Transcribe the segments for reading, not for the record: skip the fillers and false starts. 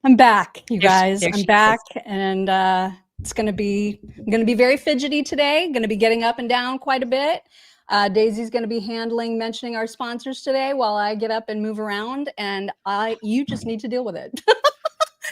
I'm back, you guys. There I'm she back, is. and I'm gonna be very fidgety today. Going to be getting up and down quite a bit. Daisy's going to be mentioning our sponsors today while I get up and move around, and you just need to deal with it.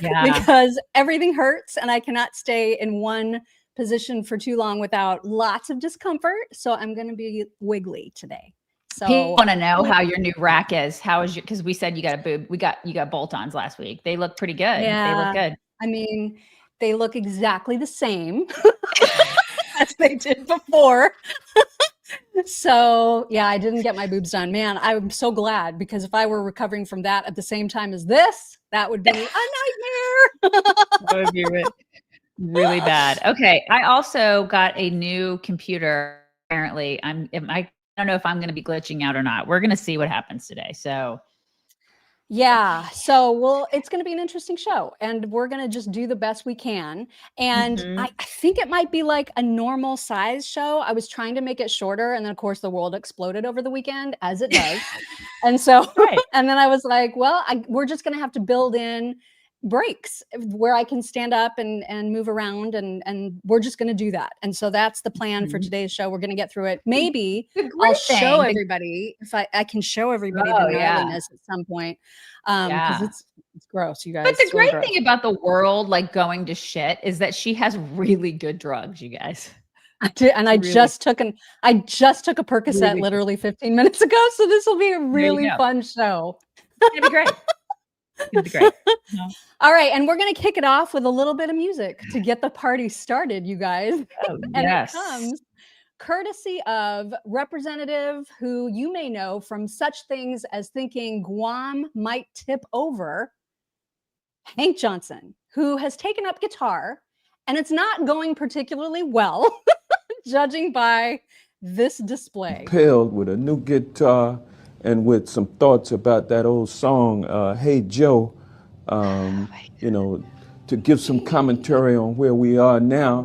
Yeah. Because everything hurts, and I cannot stay in one position for too long without lots of discomfort. So I'm going to be wiggly today. So people want to know how your new rack is. How is your? Because we said you got a boob. You got bolt-ons last week. They look pretty good. Yeah, they look good. I mean, they look exactly the same as they did before. So yeah, I didn't get my boobs done. Man, I'm so glad, because if I were recovering from that at the same time as this, that would be a nightmare. That would be really bad. Okay, I also got a new computer. Apparently, I don't know if I'm going to be glitching out or not. We're going to see what happens today. So yeah, so it's going to be an interesting show, and we're going to just do the best we can. And I think it might be like a normal size show. I was trying to make it shorter, and then of course the world exploded over the weekend, as it does. And so, and then I was like, well, we're just going to have to build in breaks where I can stand up and move around, and we're just going to do that. And so that's the plan for today's show. We're going to get through it. Maybe I'll show everybody, if I can show everybody the gnarliness at some point, because it's gross, you guys. But the great thing about the world like going to shit is that she has really good drugs, you guys. I did, and I just took a Percocet literally 15 minutes ago, so this will be a really fun show. It'll be great. It'd be great. All right, and we're going to kick it off with a little bit of music to get the party started, you guys. And it comes courtesy of Representative, who you may know from such things as thinking Guam might tip over, Hank Johnson, who has taken up guitar, and it's not going particularly well, judging by this display. Pilled with a new guitar and with some thoughts about that old song, Hey Joe, you know, to give some commentary on where we are now.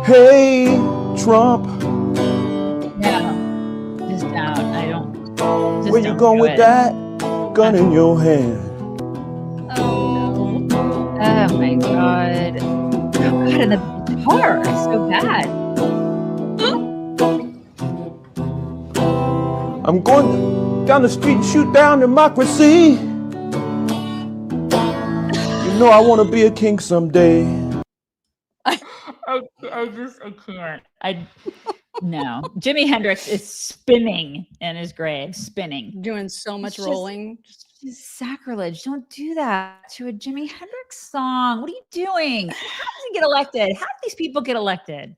Hey, Trump. No, just out. I don't. Where you going with that? Gun in your hand. Oh, no. Oh, my God. Oh, God, and the guitar is so bad. I'm going down the street and shoot down democracy. You know I want to be a king someday. I can't. No. Jimi Hendrix is spinning in his grave, spinning. Doing so much rolling. Just sacrilege. Don't do that to a Jimi Hendrix song. What are you doing? How does he get elected? How do these people get elected?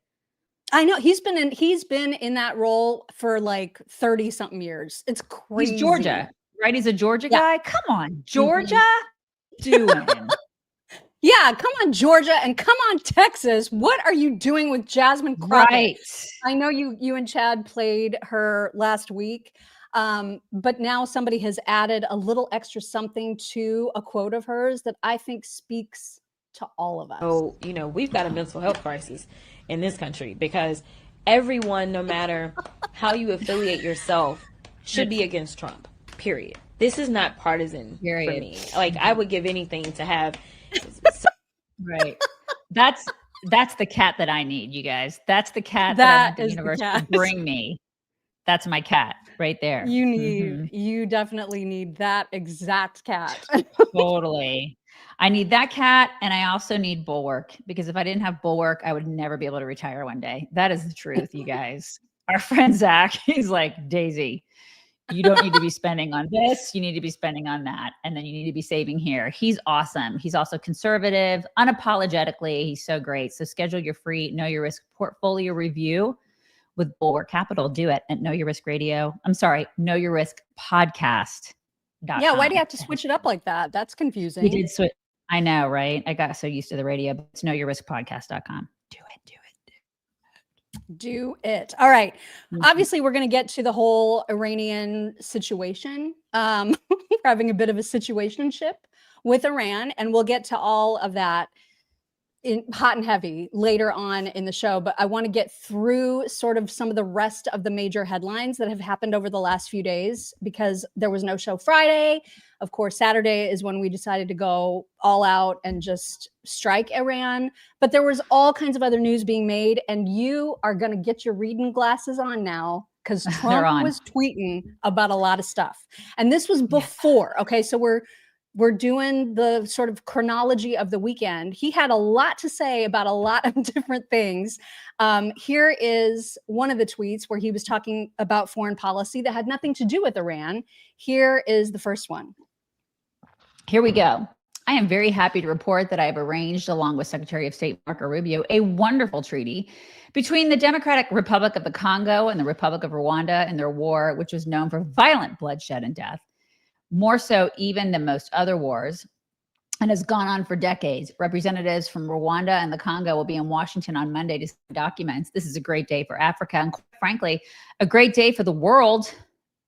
I know he's been in that role for like 30 something years. It's crazy. He's Georgia, right? He's a Georgia guy. Come on, Georgia. Doing. Yeah, come on, Georgia, and come on, Texas. What are you doing with Jasmine Crockett? Right. I know you and Chad played her last week, but now somebody has added a little extra something to a quote of hers that I think speaks to all of us. So, you know, we've got a mental health crisis in this country, because everyone, no matter how you affiliate yourself, should be against Trump, period. This is not partisan for me. Like, I would give anything to have... Right. That's the cat that I need, you guys. That's the cat that I want the universe to bring me. That's my cat right there. You definitely need that exact cat. Totally. I need that cat, and I also need Bulwark, because if I didn't have Bulwark, I would never be able to retire one day. That is the truth, you guys. Our friend Zach, he's like, Daisy, you don't need to be spending on this. You need to be spending on that. And then you need to be saving here. He's awesome. He's also conservative, unapologetically. He's so great. So schedule your free Know Your Risk portfolio review with Bulwark Capital. Do it at Know Your Risk Radio. I'm sorry, Know Your Risk podcast. Yeah, why do you have to switch it up like that? That's confusing. We did switch. I know, right? I got so used to the radio, but it's knowyourriskpodcast.com. Do it. All right. Obviously, we're going to get to the whole Iranian situation. We're having a bit of a situationship with Iran, and we'll get to all of that hot and heavy later on in the show, but I want to get through sort of some of the rest of the major headlines that have happened over the last few days, because there was no show Friday. Of course, Saturday is when we decided to go all out and just strike Iran. But there was all kinds of other news being made, and you are going to get your reading glasses on now, because Trump was tweeting about a lot of stuff. And this was before. Okay, so we're doing the sort of chronology of the weekend. He had a lot to say about a lot of different things. Here is one of the tweets where he was talking about foreign policy that had nothing to do with Iran. Here is the first one. Here we go. I am very happy to report that I have arranged, along with Secretary of State Marco Rubio, a wonderful treaty between the Democratic Republic of the Congo and the Republic of Rwanda in their war, which was known for violent bloodshed and death, more so even than most other wars, and has gone on for decades. Representatives from Rwanda and the Congo will be in Washington on Monday to sign documents. This is a great day for Africa, and quite frankly, a great day for the world.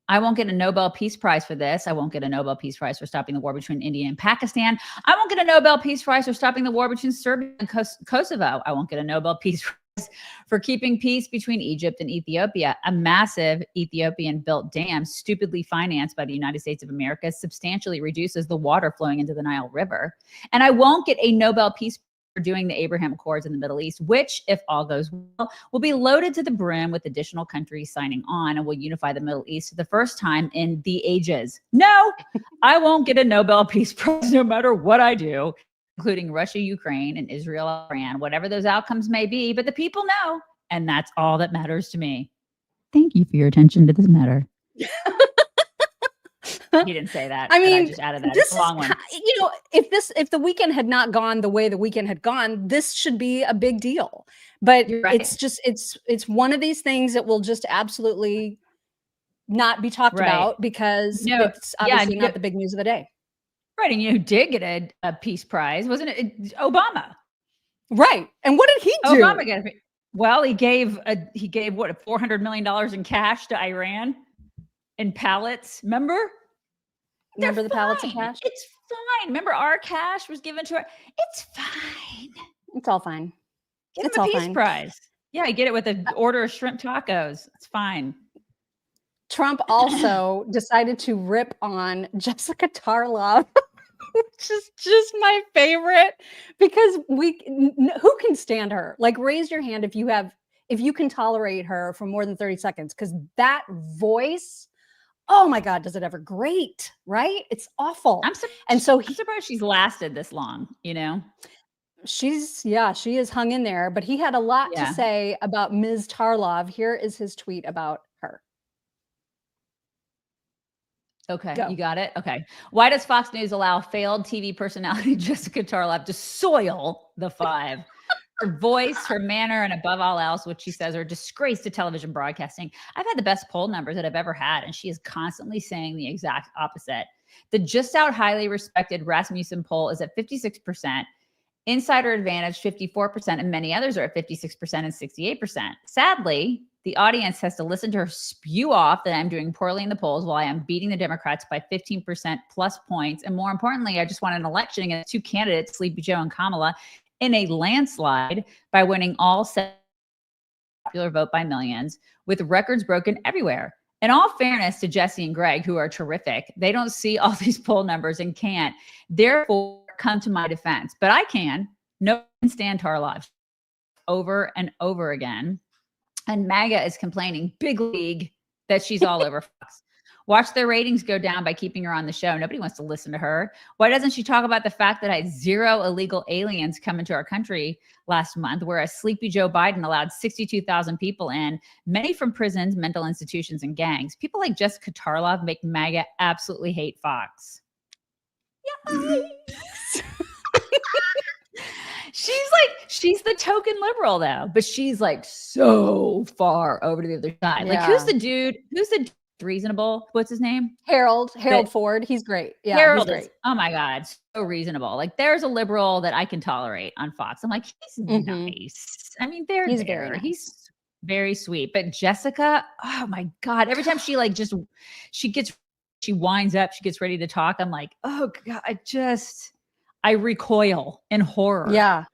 I won't get a Nobel Peace Prize for this. I won't get a Nobel Peace Prize for stopping the war between India and Pakistan. I won't get a Nobel Peace Prize for stopping the war between Serbia and Kosovo. I won't get a Nobel Peace Prize for keeping peace between Egypt and Ethiopia. A massive Ethiopian-built dam, stupidly financed by the United States of America, substantially reduces the water flowing into the Nile River. And I won't get a Nobel Peace Prize for doing the Abraham Accords in the Middle East, which, if all goes well, will be loaded to the brim with additional countries signing on and will unify the Middle East for the first time in the ages. No, I won't get a Nobel Peace Prize no matter what I do, including Russia, Ukraine, and Israel, Iran, whatever those outcomes may be. But the people know, and that's all that matters to me. Thank you for your attention to this matter. He didn't say that. I mean, I just added that. This it's a long one. You know, if the weekend had not gone the way the weekend had gone, this should be a big deal. But Right. it's just it's one of these things that will just absolutely not be talked about, because it's obviously not the big news of the day. Right, and you did get a Peace Prize, wasn't it? Obama. Right, and what did he do? Obama got a. Well, he gave what, $400 million in cash to Iran in pallets. Remember the pallets of cash? It's fine. Remember, our cash was given to her. It's fine. It's all fine. Get him a Peace Prize. Yeah, I get it with an order of shrimp tacos. It's fine. Trump also decided to rip on Jessica Tarlov, which is just my favorite, because who can stand her? Like, raise your hand if you can tolerate her for more than 30 seconds, because that voice, oh my God, does it ever grate, right? It's awful. I'm surprised she's lasted this long, you know? She is hung in there, but he had a lot to say about Ms. Tarlov. Here is his tweet about her. Okay, you got it? Okay. Why does Fox News allow failed TV personality Jessica Tarlov to soil the Five? Her voice, her manner, and above all else, which she says are a disgrace to television broadcasting. I've had the best poll numbers that I've ever had, and she is constantly saying the exact opposite. The just out highly respected Rasmussen poll is at 56%, Insider Advantage 54%, and many others are at 56% and 68%. Sadly, the audience has to listen to her spew off that I'm doing poorly in the polls while I am beating the Democrats by 15% plus points. And more importantly, I just won an election against two candidates, Sleepy Joe and Kamala, in a landslide by winning all popular vote by millions, with records broken everywhere. In all fairness to Jesse and Greg, who are terrific, they don't see all these poll numbers and can't. Therefore, come to my defense. But I can. No one can stand Tarlov over and over again. And MAGA is complaining big league that she's all over Fox. Watch their ratings go down by keeping her on the show. Nobody wants to listen to her. Why doesn't she talk about the fact that I had 0 illegal aliens come into our country last month, whereas Sleepy Joe Biden allowed 62,000 people in, many from prisons, mental institutions, and gangs? People like Jessica Tarlov make MAGA absolutely hate Fox. She's the token liberal though, but she's like so far over to the other side. Like, who's the dude reasonable? What's his name? Harold Ford. He's great. Yeah, Harold he's great. Is, oh my God, so reasonable. Like, there's a liberal that I can tolerate on Fox. I'm like, he's nice. I mean, he's very nice. He's very sweet. But Jessica, oh my God, every time she winds up, she gets ready to talk, I'm like, oh God, I recoil in horror. Yeah.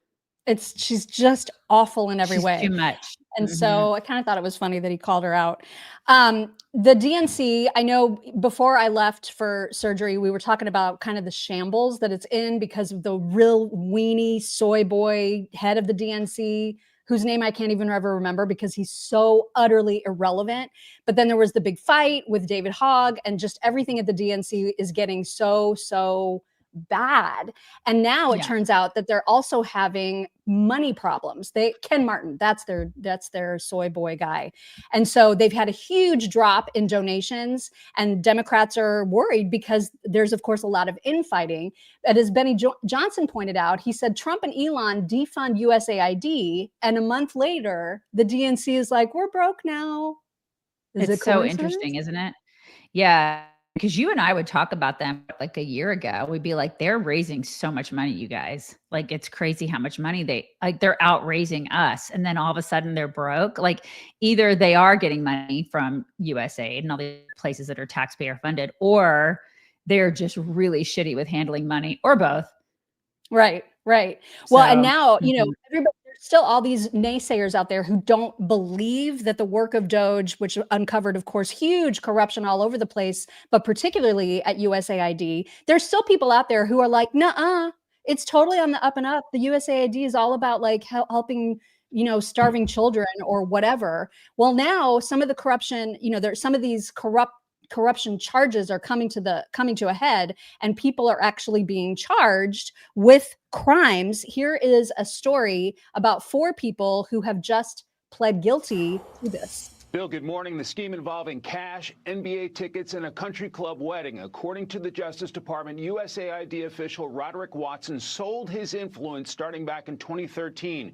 She's just awful in every She's way. too much. And so I kind of thought it was funny that he called her out. The DNC, I know before I left for surgery, we were talking about kind of the shambles that it's in because of the real weenie soy boy head of the DNC, whose name I can't even ever remember because he's so utterly irrelevant. But then there was the big fight with David Hogg, and just everything at the DNC is getting so bad. And now it turns out that they're also having money problems. Ken Martin, that's their soy boy guy. And so they've had a huge drop in donations, and Democrats are worried because there's of course a lot of infighting. But as Benny Johnson pointed out, he said Trump and Elon defund USAID, and a month later the DNC is like, we're broke now. It's so interesting, isn't it? Yeah. Because you and I would talk about them like a year ago. We'd be like, they're raising so much money, you guys. Like, it's crazy how much money they're outraising us. And then all of a sudden they're broke. Like, either they are getting money from USAID and all the places that are taxpayer funded, or they're just really shitty with handling money, or both. Right. Well, and now, everybody, there's still all these naysayers out there who don't believe that the work of Doge, which uncovered, of course, huge corruption all over the place, but particularly at USAID, there's still people out there who are like, nuh-uh, it's totally on the up and up. The USAID is all about like helping, starving children or whatever. Well, now some of the corruption, there's some of these corruption charges are coming to a head, and people are actually being charged with crimes. Here is a story about 4 people who have just pled guilty to this. Bill, good morning. The scheme involving cash, NBA tickets, and a country club wedding. According to the Justice Department, USAID official Roderick Watson sold his influence starting back in 2013.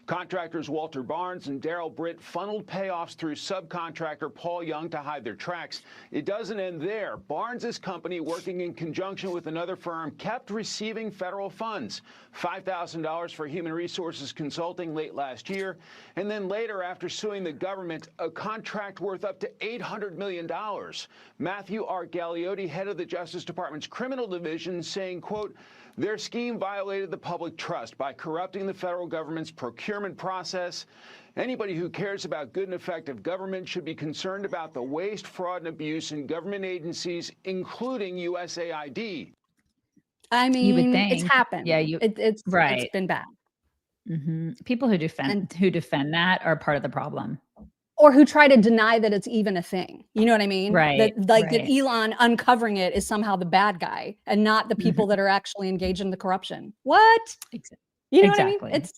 Contractors Walter Barnes and Darrell Britt funneled payoffs through subcontractor Paul Young to hide their tracks. It doesn't end there. Barnes's company, working in conjunction with another firm, kept receiving federal funds. $5,000 for human resources consulting late last year. And then later, after suing the government, a contract worth up to $800 million. Matthew R. Galliotti, head of the Justice Department's criminal division, saying, quote, their scheme violated the public trust by corrupting the federal government's procurement process. Anybody who cares about good and effective government should be concerned about the waste, fraud, and abuse in government agencies, incling USAID. I mean, you would think. It's happened. Yeah, it's right. It's been bad. People who defend that are part of the problem. Or who try to deny that it's even a thing. You know what I mean? Right. That Elon uncovering it is somehow the bad guy and not the people that are actually engaged in the corruption. What? You know what I mean? It's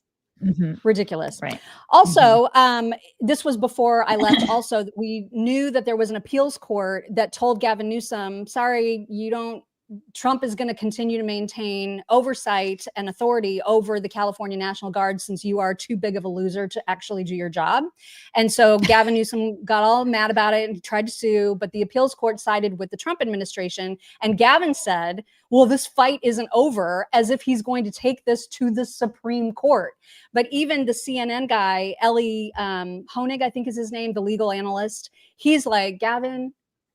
ridiculous. Right. Also, this was before I left. Also, we knew that there was an appeals court that told Gavin Newsom, sorry, Trump is going to continue to maintain oversight and authority over the California National Guard since you are too big of a loser to actually do your job. And so Gavin Newsom got all mad about it and he tried to sue, but the appeals court sided with the Trump administration. And Gavin said, well, this fight isn't over, as if he's going to take this to the Supreme Court. But even the CNN guy, Ellie Honig, I think is his name, the legal analyst, he's like, Gavin,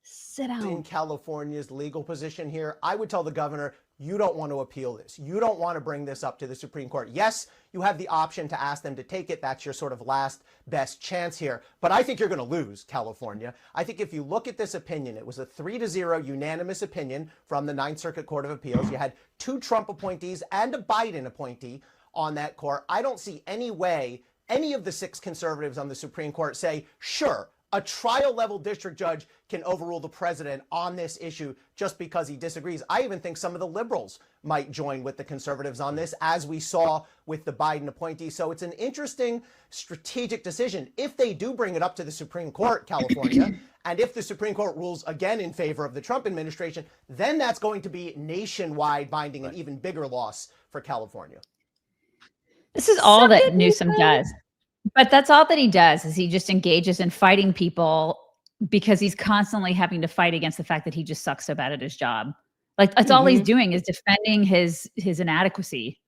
sit down. In California's legal position here, I would tell the governor, you don't want to appeal this. You don't want to bring this up to the Supreme Court. Yes, you have the option to ask them to take it. That's your sort of last best chance here. But I think you're going to lose, California. I think if you look at this opinion, it was a 3-0 unanimous opinion from the Ninth Circuit Court of Appeals. You had 2 Trump appointees and a Biden appointee on that court. I don't see any way any of the 6 conservatives on the Supreme Court say, sure, a trial-level district judge can overrule the president on this issue just because he disagrees. I even think some of the liberals might join with the conservatives on this, as we saw with the Biden appointee. So it's an interesting strategic decision. If they do bring it up to the Supreme Court, California, and if the Supreme Court rules again in favor of the Trump administration, then that's going to be nationwide binding, an even bigger loss for California. This is all that Newsom does. But that's all that he does, is he just engages in fighting people because he's constantly having to fight against the fact that he just sucks so bad at his job. Like, that's all he's doing, is defending his inadequacy,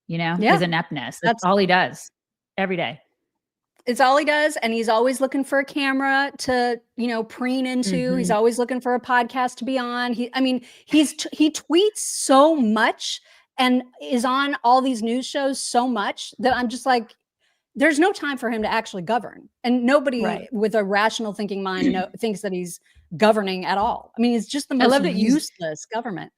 his ineptness. That's all he does every day. It's all he does. And he's always looking for a camera to, preen into. He's always looking for a podcast to be on. He tweets so much and is on all these news shows so much that I'm just like, there's no time for him to actually govern. And nobody with a rational thinking mind thinks that he's governing at all. I mean, it's just the most useless governor.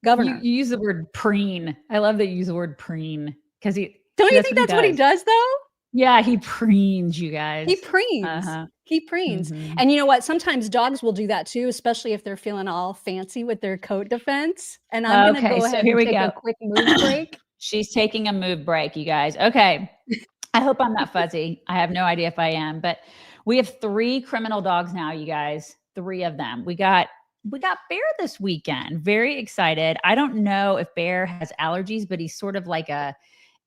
You use the word preen. I love that you use the word preen because don't you think that's what he does though? Yeah, he preens, you guys. He preens. He preens. And you know what? Sometimes dogs will do that too, especially if they're feeling all fancy with their coat defense. And I'm going to go ahead and take a quick move break. She's taking a move break, you guys. Okay. I hope I'm not fuzzy. I have no idea if I am, but we have 3 criminal dogs now, you guys. 3 of them. We got Bear this weekend. Very excited. I don't know if Bear has allergies, but he's sort of like a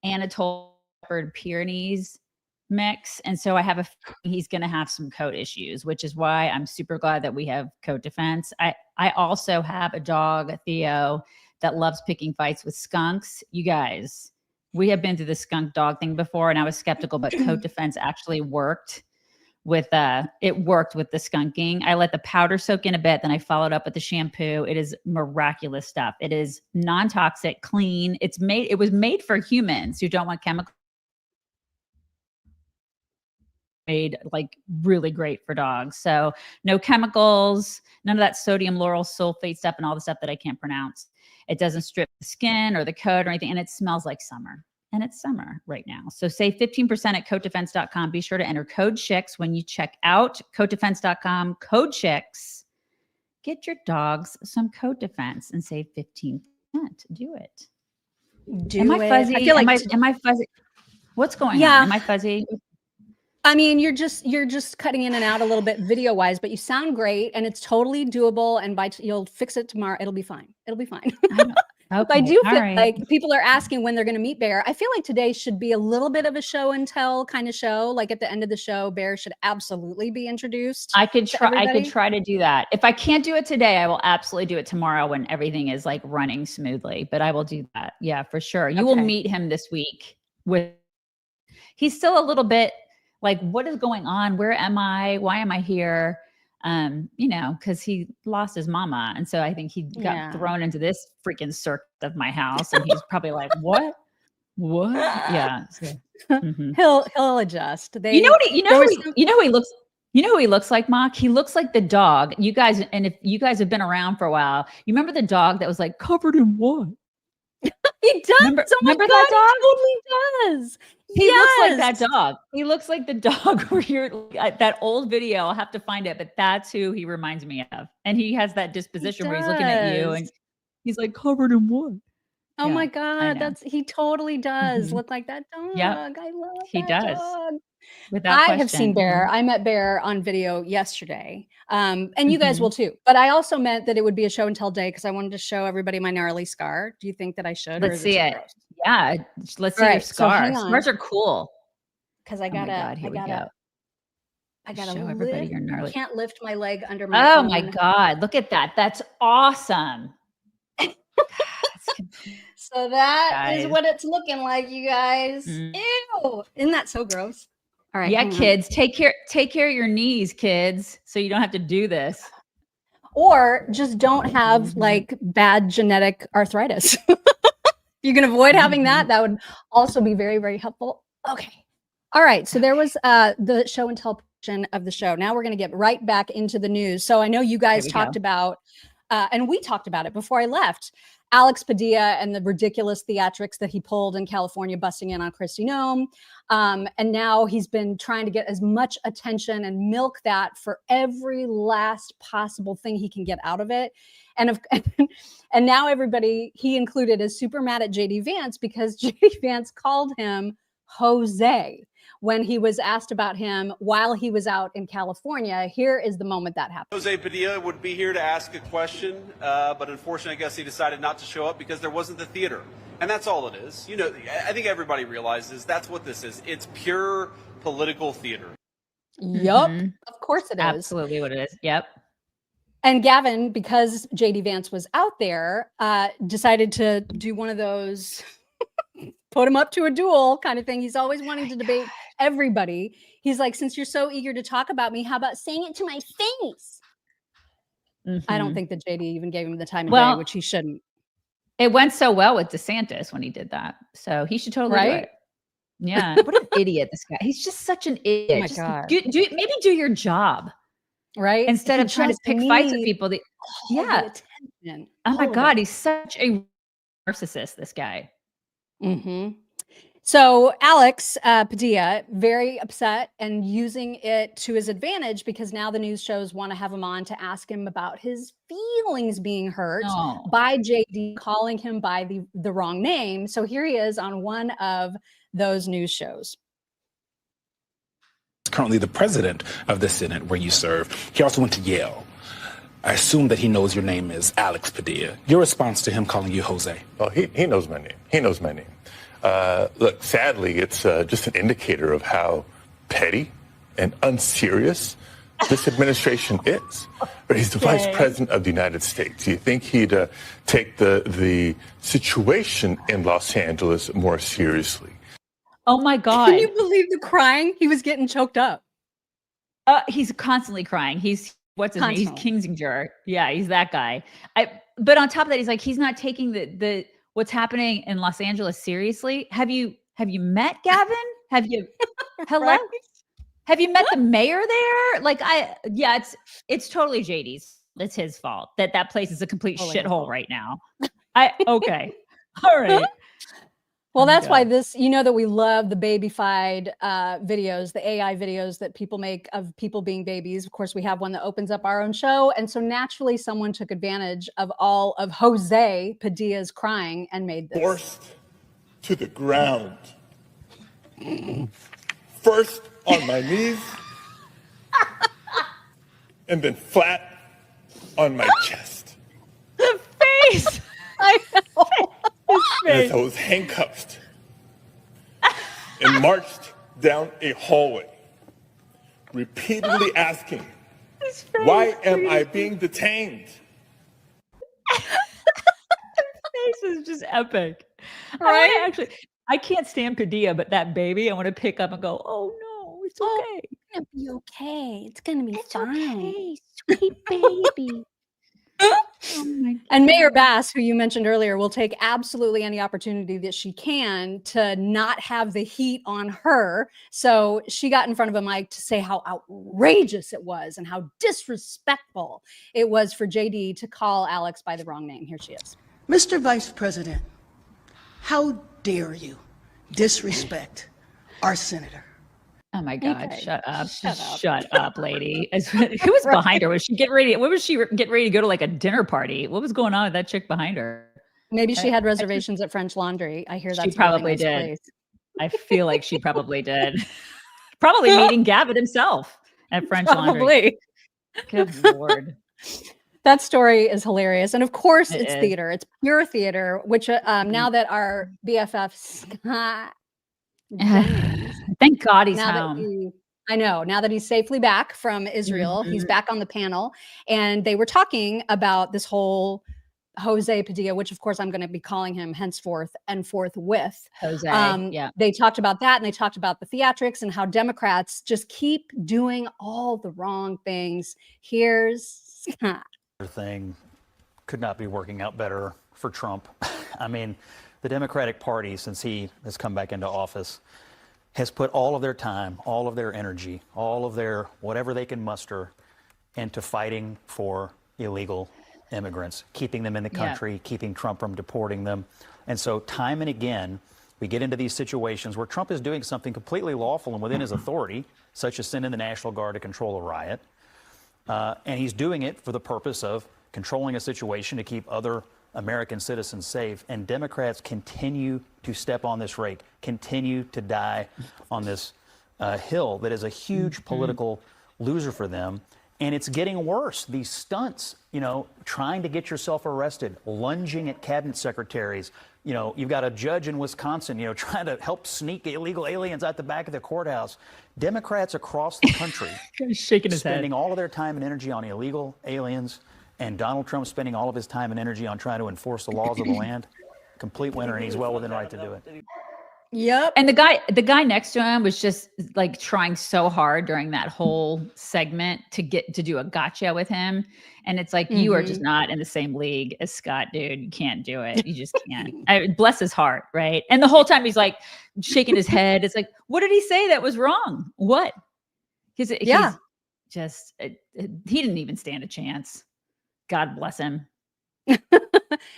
Anatole Pyrenees mix. And so I have a feeling he's going to have some coat issues, which is why I'm super glad that we have coat defense. I also have a dog, Theo, that loves picking fights with skunks. You guys, we have been through the skunk dog thing before and I was skeptical, but coat defense actually worked with the skunking. I let the powder soak in a bit. Then I followed up with the shampoo. It is miraculous stuff. It is non-toxic, clean. It was made for humans who don't want chemicals. Made like really great for dogs. So no chemicals, none of that sodium lauryl sulfate stuff and all the stuff that I can't pronounce. It doesn't strip the skin or the coat or anything. And it smells like summer. And it's summer right now. So save 15% at coatdefense.com. Be sure to enter code CHICKS when you check out. Coatdefense.com, code CHICKS. Get your dogs some coat defense and save 15%. Do it. Am I fuzzy? I feel like am I fuzzy? What's going on? Am I fuzzy? I mean, you're just cutting in and out a little bit video wise, but you sound great and it's totally doable. And you'll fix it tomorrow. It'll be fine. It'll be fine. Okay. I do feel like people are asking when they're going to meet Bear. I feel like today should be a little bit of a show and tell kind of show. Like at the end of the show, Bear should absolutely be introduced. I could try to do that. If I can't do it today, I will absolutely do it tomorrow when everything is like running smoothly, but I will do that. Yeah, for sure. You will meet him this week he's still a little bit like, what is going on? Where am I? Why am I here? Because he lost his mama. And so I think he got thrown into this freaking circuit of my house. And he's probably like, what? Yeah. So, he'll adjust. You know who he looks like, Mock? He looks like the dog. You guys, and if you guys have been around for a while, you remember the dog that was like covered in what? He does. Remember that dog? He totally does. He looks like that dog. He looks like the dog where you're that old video. I'll have to find it, but that's who he reminds me of. And he has that disposition where he's looking at you and he's like covered in what? Oh my God. He totally does look like that dog. Yep. I love he that does. dog. I have seen Bear. I met Bear on video yesterday. And you guys will too. But I also meant that it would be a show and tell day because I wanted to show everybody my gnarly scar. Do you think that I should? Let's see it. Yeah. Let's see your scars. Scars are cool. Because I gotta show everybody your gnarly. I can't lift my leg under my phone. My God. Look at that. That's awesome. So that is what it's looking like, you guys. Ew. Isn't that so gross? All right. Yeah, kids, take care of your knees, kids, so you don't have to do this. Or just don't have like bad genetic arthritis. You can avoid having that. That would also be very, very helpful. Okay. All right. So there was the show and tell portion of the show. Now we're going to get right back into the news. So I know you guys talked about, and we talked about it before I left, Alex Padilla and the ridiculous theatrics that he pulled in California, busting in on Kristi Noem. And now he's been trying to get as much attention and milk that for every last possible thing he can get out of it. And now everybody, he included, is super mad at JD Vance because JD Vance called him Jose when he was asked about him while he was out in California. Here is the moment that happened. Jose Padilla would be here to ask a question, but unfortunately, I guess he decided not to show up because there wasn't the theater. And that's all it is. You know, I think everybody realizes that's what this is. It's pure political theater. Yup. Of course it is. Absolutely what it is. Yep. And Gavin, because JD Vance was out there, decided to do one of those put him up to a duel kind of thing. He's always wanting to debate everybody. He's like, since you're so eager to talk about me, how about saying it to my face? I don't think that JD even gave him the time of day, which he shouldn't. It went so well with DeSantis when he did that. So he should totally do it. Yeah. What an idiot this guy. He's just such an idiot. Oh my God. Maybe do your job. Right? Instead of trying to pick fights with people. Yeah. Oh my God. He's such a narcissist, this guy. Mm-hmm. So Alex Padilla, very upset and using it to his advantage because now the news shows want to have him on to ask him about his feelings being hurt by JD calling him by the wrong name. So here he is on one of those news shows. Currently the president of the Senate where you serve. He also went to Yale. I assume that he knows your name is Alex Padilla. Your response to him calling you Jose? Well, he knows my name. He knows my name. Look, sadly, it's just an indicator of how petty and unserious this administration is. But he's the vice president of the United States. You think he'd take the situation in Los Angeles more seriously? Oh my God. Can you believe the crying? He was getting choked up. He's constantly crying. What's his name? He's Kinzinger. Yeah, he's that guy. But on top of that, he's like, he's not taking the what's happening in Los Angeles seriously. Have you met Gavin? Have you hello? Right? Have you met the mayor there? Like it's totally JD's. It's his fault that place is a complete shithole right now. Okay. All right. Well, that's why that we love the babyfied videos, the AI videos that people make of people being babies. Of course, we have one that opens up our own show. And so naturally, someone took advantage of all of Jose Padilla's crying and made this. Forced to the ground. First on my knees, and then flat on my chest. The face! I know. As I was handcuffed and marched down a hallway, repeatedly asking, why am I being detained? His face is just epic. Right? I can't stand Padilla, but that baby, I want to pick up and go, oh no, it's okay. It's going to be okay. It's going to be fine. Okay, sweet baby. Oh and Mayor Bass, who you mentioned earlier, will take absolutely any opportunity that she can to not have the heat on her. So she got in front of a mic to say how outrageous it was and how disrespectful it was for JD to call Alex by the wrong name. Here she is. Mr. Vice President, how dare you disrespect our senator? Oh my God! Okay. Shut up! Shut up, lady. Who was behind her? Was she getting ready? What was she getting ready to go to like a dinner party? What was going on with that chick behind her? Maybe she had reservations at French Laundry. I hear that she probably did. Place. I feel like she probably did. Probably meeting Gavin himself at French Laundry. Good Lord. That story is hilarious. And of course, it's theater. It's pure theater, which now that our BFF Scott Jennings, thank God he's home. I know. Now that he's safely back from Israel, he's back on the panel. And they were talking about this whole Jose Padilla, which of course I'm going to be calling him henceforth and forthwith. Jose. They talked about that and they talked about the theatrics and how Democrats just keep doing all the wrong things. Here's Scott. Thing could not be working out better for Trump. I mean, the Democratic Party, since he has come back into office, has put all of their time, all of their energy, all of their whatever they can muster into fighting for illegal immigrants, keeping them in the country, keeping Trump from deporting them. And so time and again, we get into these situations where Trump is doing something completely lawful and within his authority, such as sending the National Guard to control a riot. And he's doing it for the purpose of controlling a situation to keep other American citizens safe. And Democrats continue to step on this rake, continue to die on this hill that is a huge political loser for them. And it's getting worse. These stunts, trying to get yourself arrested, lunging at cabinet secretaries. You've got a judge in Wisconsin, trying to help sneak illegal aliens out the back of the courthouse. Democrats across the country shaking his spending head. all of their time and energy on illegal aliens, and Donald Trump spending all of his time and energy on trying to enforce the laws of the land. Complete winner, and he's well within right to do it. Yep. And the guy next to him was just like trying so hard during that whole segment to get to do a gotcha with him. And it's like, you are just not in the same league as Scott, dude. You can't do it. You just can't. Bless his heart, right? And the whole time he's like shaking his head. It's like, what did he say that was wrong? What? He's just, he didn't even stand a chance. God bless him.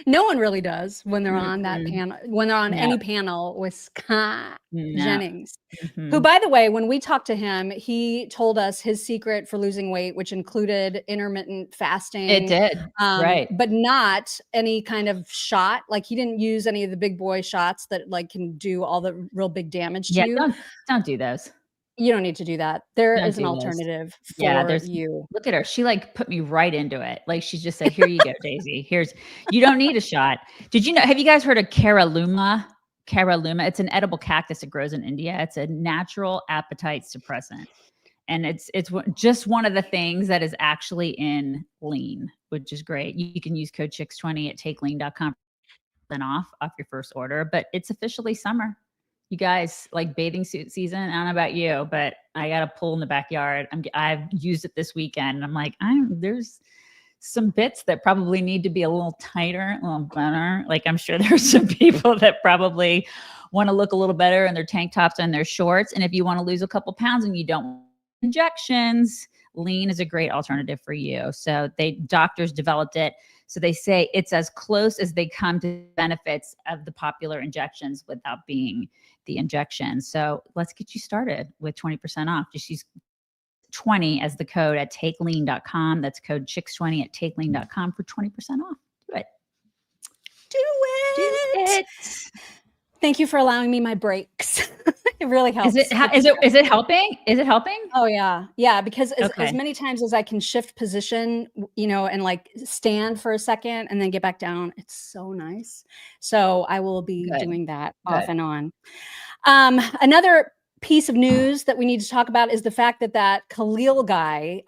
No one really does when they're on that panel, when they're on any panel with Scott Jennings, who, by the way, when we talked to him, he told us his secret for losing weight, which included intermittent fasting. It did, right. But not any kind of shot. Like, he didn't use any of the big boy shots that like can do all the real big damage to you. Don't do those. You don't need to do that. There Don't is an do alternative for you. Look at her. She like put me right into it. Like, she just said, here you go, Daisy. You don't need a shot. Did you know, have you guys heard of Caralluma? Caralluma. It's an edible cactus that grows in India. It's a natural appetite suppressant. And it's just one of the things that is actually in lean, which is great. You can use code CHICKS20 at takelean.com off your first order, but it's officially summer. You guys, like bathing suit season. I don't know about you, but I got a pool in the backyard. I've used it this weekend. And I'm like, there's some bits that probably need to be a little tighter, a little better. Like, I'm sure there's some people that probably want to look a little better in their tank tops and their shorts. And if you want to lose a couple pounds and you don't want injections, lean is a great alternative for you. So doctors developed it. So they say it's as close as they come to benefits of the popular injections without being the injection. So let's get you started with 20% off. Just use 20 as the code at takelean.com. That's code CHICKS20 at takelean.com for 20% off. Do it. Do it. Thank you for allowing me my breaks. It really helps. Is it helping? Is it helping? Oh yeah. Yeah. Because as many times as I can shift position, and like stand for a second and then get back down, it's so nice. So I will be doing that off and on. Another piece of news that we need to talk about is the fact that Khalil guy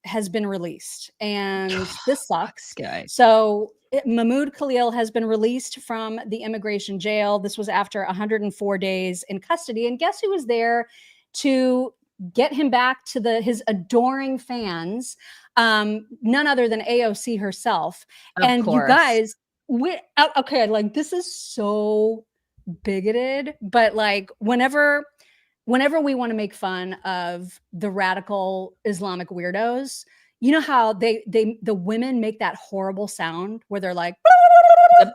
has been released, and this sucks. So Mahmoud Khalil has been released from the immigration jail. This was after 104 days in custody, and guess who was there to get him back to his adoring fans? None other than AOC herself. Of course. You guys, like, this is so bigoted, but like whenever we want to make fun of the radical Islamic weirdos, you know how the women make that horrible sound where they're like,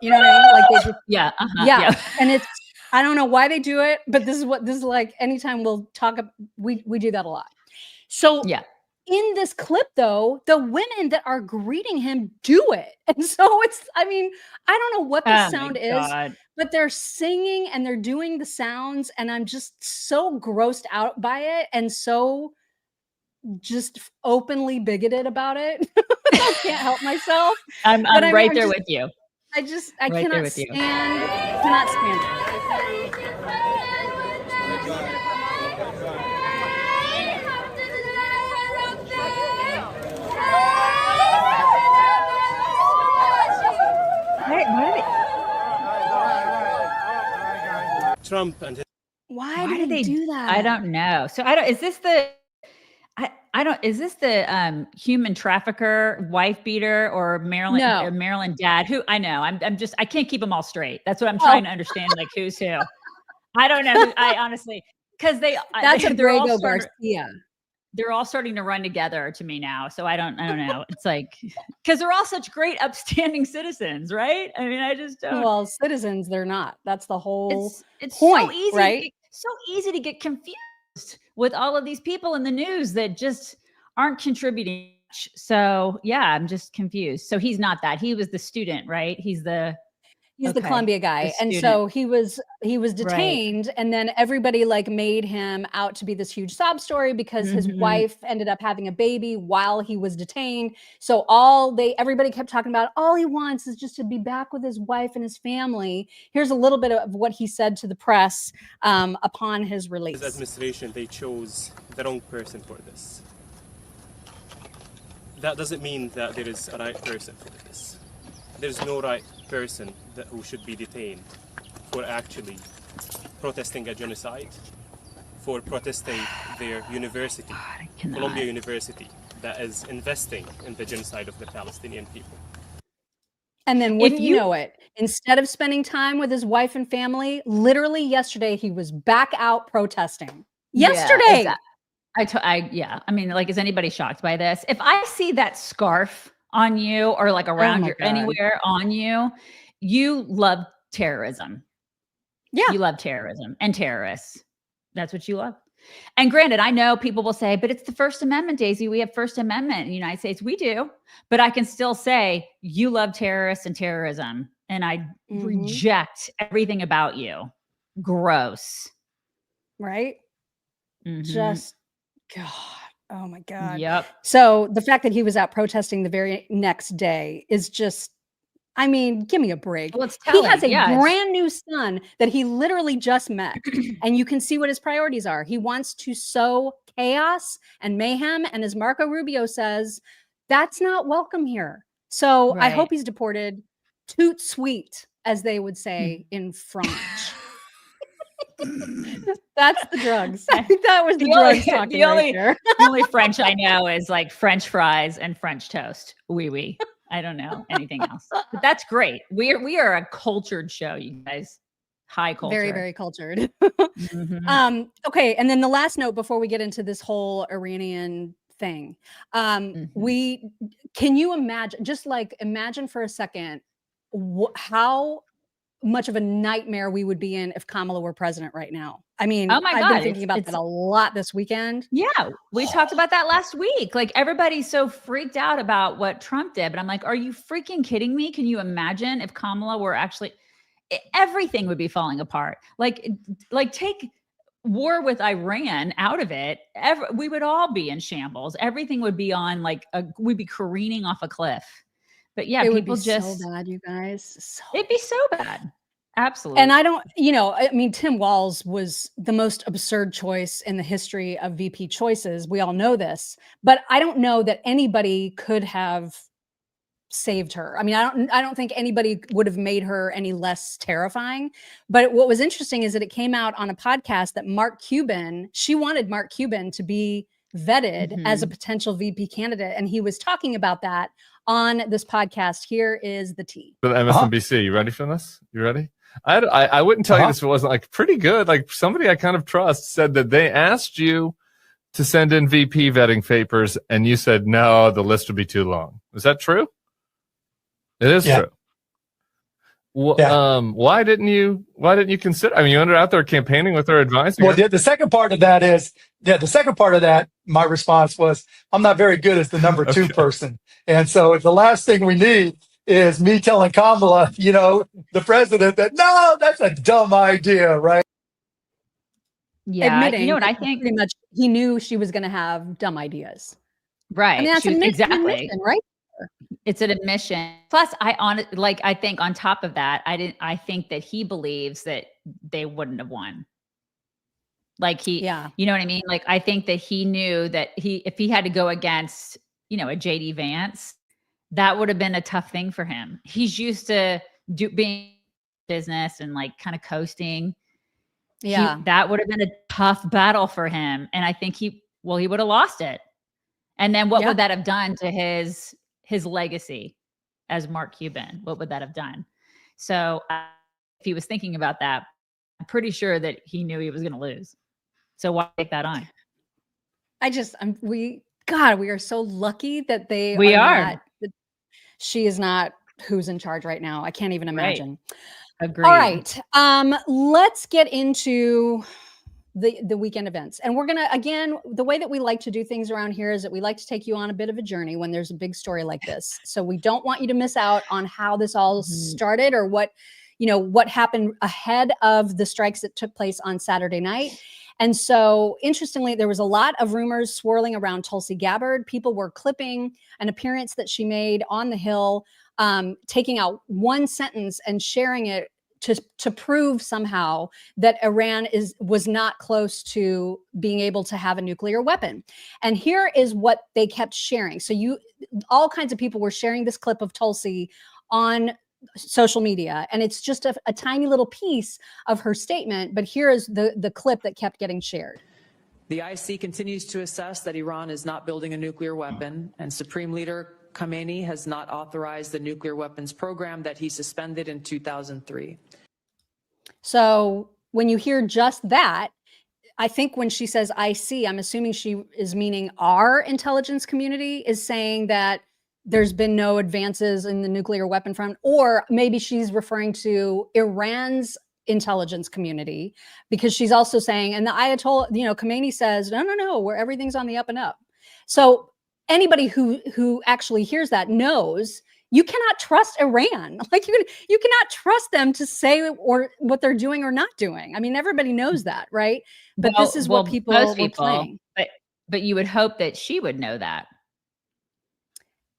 you know what I mean? Like, they just, yeah. And it's, I don't know why they do it, but this is like, anytime we'll talk, we do that a lot. So in this clip though, the women that are greeting him do it. And so it's, I mean, I don't know what the sound is, but they're singing and they're doing the sounds, and I'm just so grossed out by it and so just openly bigoted about it. I can't help myself. I'm right there with you. I cannot stand it. Trump and why did they do that? I don't know. So is this the human trafficker, wife beater, or Maryland dad? Who I know. I can't keep them all straight. That's what I'm trying to understand. Like, who's who? I don't know. I honestly, because that's a Grego Garcia. They're all starting to run together to me now. So I don't know. It's like, because they're all such great, upstanding citizens, right? I mean, I just don't. Well, citizens, they're not. That's the whole it's point, so easy, right? So easy to get confused with all of these people in the news that just aren't contributing much. So yeah, I'm just confused. So he's not that. He was the student, right? He's the Columbia guy. And so he was detained, and then everybody like made him out to be this huge sob story because his wife ended up having a baby while he was detained. So everybody kept talking about all he wants is just to be back with his wife and his family. Here's a little bit of what he said to the press upon his release. His administration, they chose the wrong person for this. That doesn't mean that there is a right person for this. There's no right person who should be detained for actually protesting a genocide, for protesting their university, Columbia University, that is investing in the genocide of the Palestinian people. And then wouldn't you know it, instead of spending time with his wife and family, literally yesterday, he was back out protesting. Yesterday. Yeah, I mean, like, is anybody shocked by this? If I see that scarf on you or like around your anywhere on you, you love terrorism. Yeah. You love terrorism and terrorists. That's what you love. And granted, I know people will say, but it's the First Amendment, Daisy. We have First Amendment in the United States. We do. But I can still say you love terrorists and terrorism. And I reject everything about you. Gross. Right? Just, God. Oh my God. Yep. So the fact that he was out protesting the very next day is just, I mean, give me a break. Well, he has a brand new son that he literally just met. And you can see what his priorities are. He wants to sow chaos and mayhem. And as Marco Rubio says, that's not welcome here. So I hope he's deported. Toot sweet, as they would say in French. That's the drugs. I think that was the drugs talking right there. The only French I know is like French fries and French toast. Oui, oui. I don't know anything else. But that's great. We are a cultured show, you guys. High culture. Very, very cultured. Okay. And then the last note before we get into this whole Iranian thing. Can you imagine, just like imagine for a second, how much of a nightmare we would be in if Kamala were president right now. I mean, oh my God, I've been thinking about that a lot this weekend. Yeah, we talked about that last week. Like, everybody's so freaked out about what Trump did, but I'm like, are you freaking kidding me? Can you imagine if Kamala were actually, everything would be falling apart. Like take war with Iran out of it. We would all be in shambles. Everything would be on we'd be careening off a cliff. But yeah, it people would be just so bad, you guys. It'd be so bad. Absolutely. And I don't, I mean, Tim Walz was the most absurd choice in the history of VP choices. We all know this, but I don't know that anybody could have saved her. I mean, I don't think anybody would have made her any less terrifying. But what was interesting is that it came out on a podcast that she wanted Mark Cuban to be vetted as a potential VP candidate. And he was talking about that on this podcast. Here is the tea. For the MSNBC, you ready for this? You ready? I wouldn't tell you this if it wasn't like pretty good. Like, somebody I kind of trust said that they asked you to send in VP vetting papers and you said, no, the list would be too long. Is that true? It is true. Well, why didn't you consider? I mean, you ended out there campaigning with her, advising. Well, the second part of that is, my response was, I'm not very good as the number two person. And so the last thing we need is me telling Kamala, the president, that, no, that's a dumb idea, right? Yeah. Admitting, you know what I think? Pretty much he knew she was going to have dumb ideas. Right. I mean, that's exactly right? It's an admission. Plus, I think on top of that, I think that he believes that they wouldn't have won. Like you know what I mean? Like, I think that he knew that if he had to go against, a JD Vance, that would have been a tough thing for him. He's used to being business and like kind of coasting. Yeah. That would have been a tough battle for him. And I think he would have lost it. And then what would that have done to his legacy as Mark Cuban? What would that have done? So if he was thinking about that, I'm pretty sure that he knew he was going to lose. So why take that on? We are so lucky that she is not who's in charge right now. I can't even imagine. Right. Agreed. All right. Let's get into the weekend events. And we're going to, again, the way that we like to do things around here is that we like to take you on a bit of a journey when there's a big story like this. So we don't want you to miss out on how this all started or what happened ahead of the strikes that took place on Saturday night. And so, interestingly, there was a lot of rumors swirling around Tulsi Gabbard. People were clipping an appearance that she made on the Hill, taking out one sentence and sharing it to prove somehow that Iran was not close to being able to have a nuclear weapon. And here is what they kept sharing. So all kinds of people were sharing this clip of Tulsi on social media, and it's just a tiny little piece of her statement. But here is the clip that kept getting shared. The IC continues to assess that Iran is not building a nuclear weapon, and Supreme Leader Khamenei has not authorized the nuclear weapons program that he suspended in 2003. So when you hear just that, I think when she says IC, I'm assuming she is meaning our intelligence community is saying that there's been no advances in the nuclear weapon front, or maybe she's referring to Iran's intelligence community, because she's also saying, and the Ayatollah, Khamenei says, no, where everything's on the up and up. So anybody who actually hears that knows you cannot trust Iran. Like you cannot trust them to say or what they're doing or not doing. I mean, everybody knows that, right? But this is what people were playing. But you would hope that she would know that.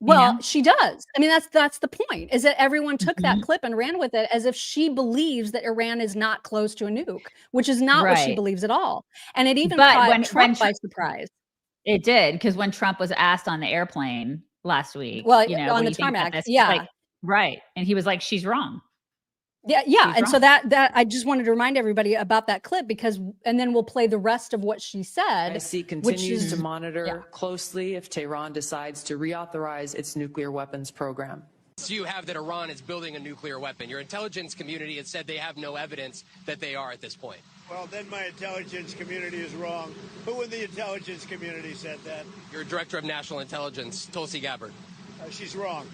Well, she does. I mean, that's the point, is that everyone took that clip and ran with it as if she believes that Iran is not close to a nuke, which is not what she believes at all. And it even caught Trump by surprise. It did, because when Trump was asked on the airplane last week, well, on the tarmac, right. And he was like, she's wrong. Yeah. And so that I just wanted to remind everybody about that clip, and then we'll play the rest of what she said. IC continues to monitor closely if Tehran decides to reauthorize its nuclear weapons program. So you have that Iran is building a nuclear weapon. Your intelligence community has said they have no evidence that they are at this point. Well, then my intelligence community is wrong. Who in the intelligence community said that? Your director of national intelligence, Tulsi Gabbard. She's wrong.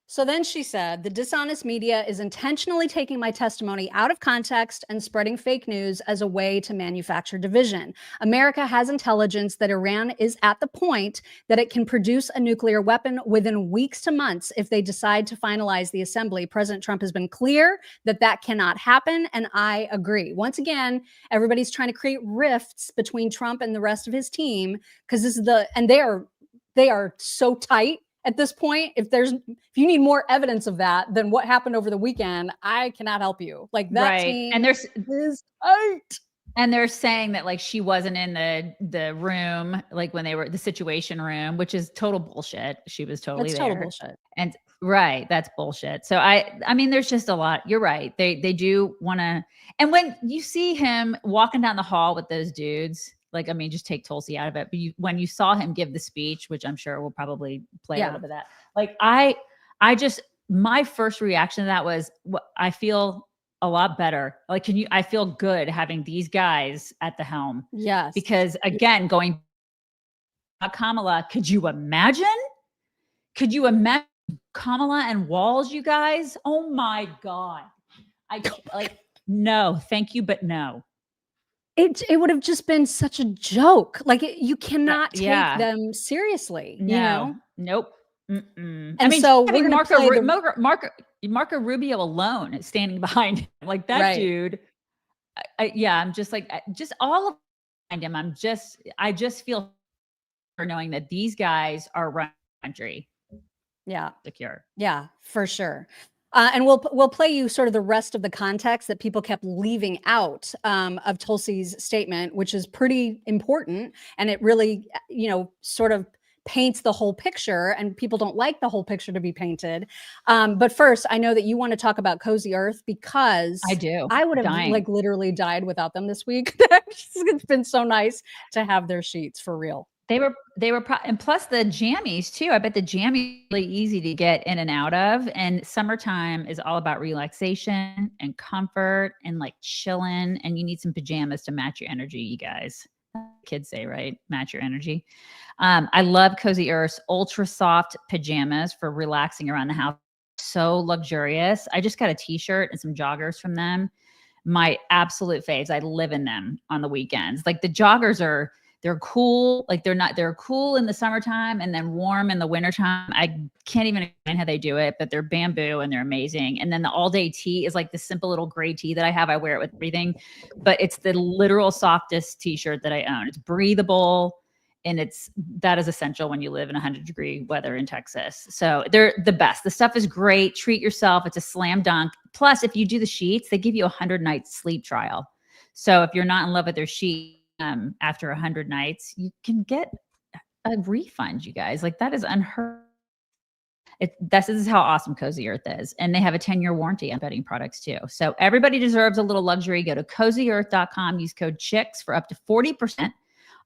So then she said, the dishonest media is intentionally taking my testimony out of context and spreading fake news as a way to manufacture division. America has intelligence that Iran is at the point that it can produce a nuclear weapon within weeks to months if they decide to finalize the assembly. President Trump has been clear that that cannot happen, and I agree. Once again, everybody's trying to create rifts between Trump and the rest of his team, because they are so tight at this point. If you need more evidence of that than what happened over the weekend, I cannot help you. Like that team is tight. And they're saying that like she wasn't in the room, like when they were the situation room, which is total bullshit. She was totally there. Total bullshit. And right, that's bullshit. So I mean, there's just a lot. You're right. They do want to. And when you see him walking down the hall with those dudes, like, I mean, just take Tulsi out of it. But when you saw him give the speech, which I'm sure we'll probably play a little bit of that. Like, my first reaction to that was, I feel a lot better. Like, I feel good having these guys at the helm. Yes. Because again, going Kamala, could you imagine Kamala and Walls, you guys? Oh my God. No, thank you, but no. It would have just been such a joke. Like you cannot take them seriously. No. You know? Nope. Mm-mm. And so we're Marco Rubio alone is standing behind him. Like that dude. I'm just like, just all of behind him. I just feel for knowing that these guys are running the country. Yeah. Secure. Yeah, for sure. And we'll play you sort of the rest of the context that people kept leaving out of Tulsi's statement, which is pretty important. And it really, sort of paints the whole picture, and people don't like the whole picture to be painted. But first, I know that you want to talk about Cozy Earth, because I do. I would have like literally died without them this week. It's been so nice to have their sheets for real. They were, and plus the jammies too. I bet the jammies are really easy to get in and out of. And summertime is all about relaxation and comfort and like chilling. And you need some pajamas to match your energy, you guys. Kids say, right? Match your energy. I love Cozy Earth's ultra soft pajamas for relaxing around the house. So luxurious. I just got a t-shirt and some joggers from them. My absolute faves. I live in them on the weekends. Like the joggers they're cool. Like they're cool in the summertime and then warm in the wintertime. I can't even explain how they do it, but they're bamboo and they're amazing. And then the all day tee is like the simple little gray tee that I have. I wear it with everything, but it's the literal softest t-shirt that I own. It's breathable, and that is essential when you live in 100-degree weather in Texas. So they're the best. The stuff is great. Treat yourself. It's a slam dunk. Plus, if you do the sheets, they give you a 100-night sleep trial. So if you're not in love with their sheet, after 100 nights, you can get a refund, you guys. Like that is unheard. This is how awesome Cozy Earth is. And they have a 10-year warranty on bedding products too. So everybody deserves a little luxury. Go to CozyEarth.com, use code CHICKS for up to 40%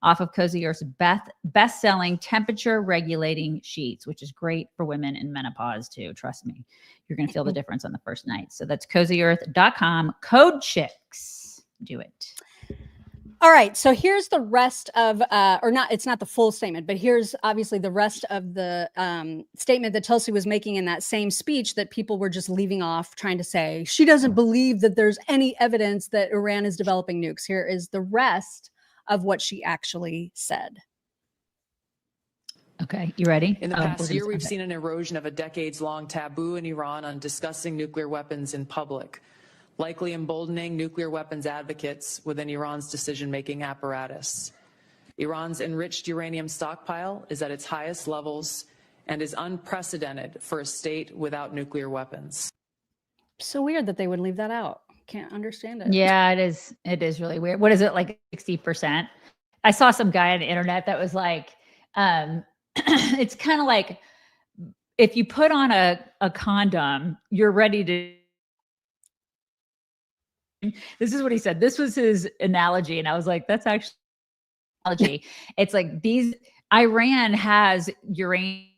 off of Cozy Earth's best-selling temperature-regulating sheets, which is great for women in menopause too. Trust me, you're going to feel the difference on the first night. So that's CozyEarth.com, code CHICKS. Do it. All right. So here's the rest of, it's not the full statement, but here's obviously the rest of the statement that Tulsi was making in that same speech that people were just leaving off, trying to say she doesn't believe that there's any evidence that Iran is developing nukes. Here is the rest of what she actually said. Okay, you ready? In the past year, we've seen an erosion of a decades-long taboo in Iran on discussing nuclear weapons in public, likely emboldening nuclear weapons advocates within Iran's decision-making apparatus. Iran's enriched uranium stockpile is at its highest levels and is unprecedented for a state without nuclear weapons. So weird that they would leave that out. Can't understand it. Yeah, it is. It is really weird. What is it, like 60%? I saw some guy on the internet that was like, it's kind of like if you put on a condom, you're ready to. This is what he said. This was his analogy. And I was like, that's actually analogy. It's like Iran has uranium.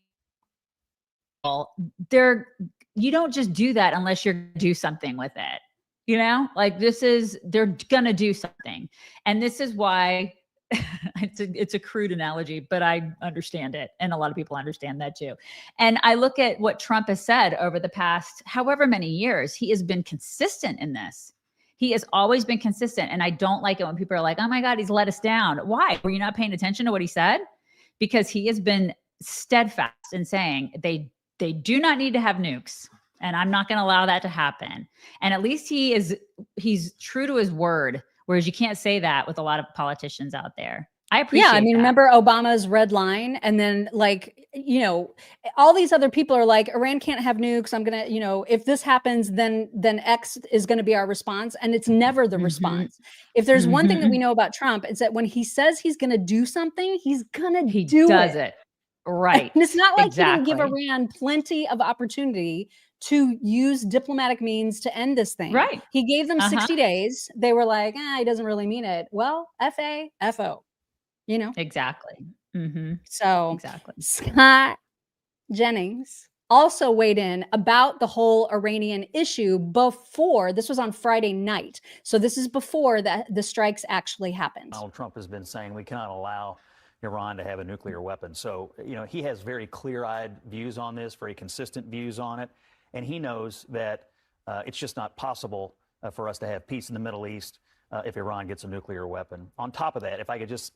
You don't just do that unless you're going to do something with it. You know, like they're going to do something. And this is why it's a crude analogy, but I understand it. And a lot of people understand that too. And I look at what Trump has said over the past, however many years, he has been consistent in this. He has always been consistent. And I don't like it when people are like, oh my God, he's let us down. Why? Were you not paying attention to what he said? Because he has been steadfast in saying they do not need to have nukes. And I'm not going to allow that to happen. And at least he's true to his word, whereas you can't say that with a lot of politicians out there. I appreciate I mean, that. remember Obama's red line? And then like, you know, all these other people are like, Iran can't have nukes. I'm going to, you know, if this happens, then X is going to be our response. And it's never the response. If there's one thing that we know about Trump, it's that when he says he's going to do something, he's going to do it. He does it. Right. And it's not like exactly. he didn't give Iran plenty of opportunity to use diplomatic means to end this thing. Right. He gave them 60 days. They were like, he doesn't really mean it. Well, F-A-F-O. You know? Exactly. So exactly. Scott Jennings also weighed in about the whole Iranian issue before, this was on Friday night. So this is before the strikes actually happened. Donald Trump has been saying we cannot allow Iran to have a nuclear weapon. So, you know, he has very clear-eyed views on this, very consistent views on it. And he knows that it's just not possible for us to have peace in the Middle East if Iran gets a nuclear weapon. On top of that, if I could just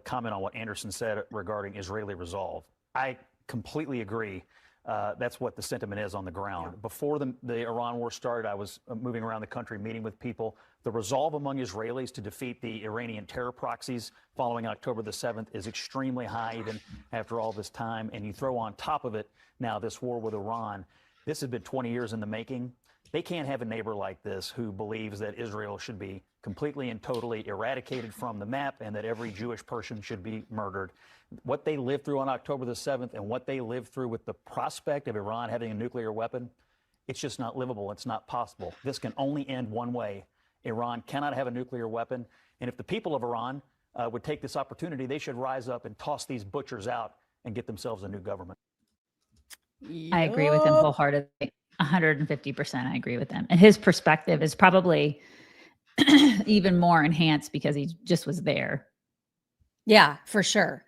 comment on what Anderson said regarding Israeli resolve, I completely agree. That's what the sentiment is on the ground. Yeah. Before the Iran war started, I was moving around the country, meeting with people. The resolve among Israelis to defeat the Iranian terror proxies following October the 7th is extremely high, even after all this time. And you throw on top of it now this war with Iran. This has been 20 years in the making. They can't have a neighbor like this who believes that Israel should be completely and totally eradicated from the map and that every Jewish person should be murdered. What they lived through on October the 7th and what they lived through with the prospect of Iran having a nuclear weapon, it's just not livable. It's not possible. This can only end one way. Iran cannot have a nuclear weapon. And if the people of Iran would take this opportunity, they should rise up and toss these butchers out and get themselves a new government. I agree with him wholeheartedly. 150%. I agree with him. And his perspective is probably even more enhanced because he just was there. Yeah, for sure.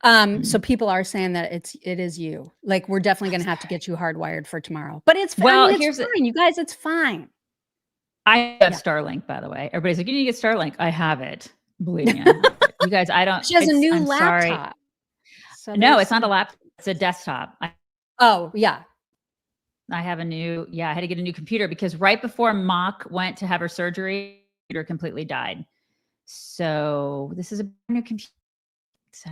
So people are saying that it is you. Like, we're definitely going to have to get you hardwired for tomorrow. But it's fine. Well, It's fine. You guys, it's fine. I have Starlink, by the way. Everybody's like, you need to get Starlink. I have it. Believe me. You guys, I don't. She has a new I'm laptop. So no, it's not a laptop. It's a desktop. Oh, yeah. I have a new, I had to get a new computer because right before Mock went to have her surgery, the computer completely died. So this is a new computer. So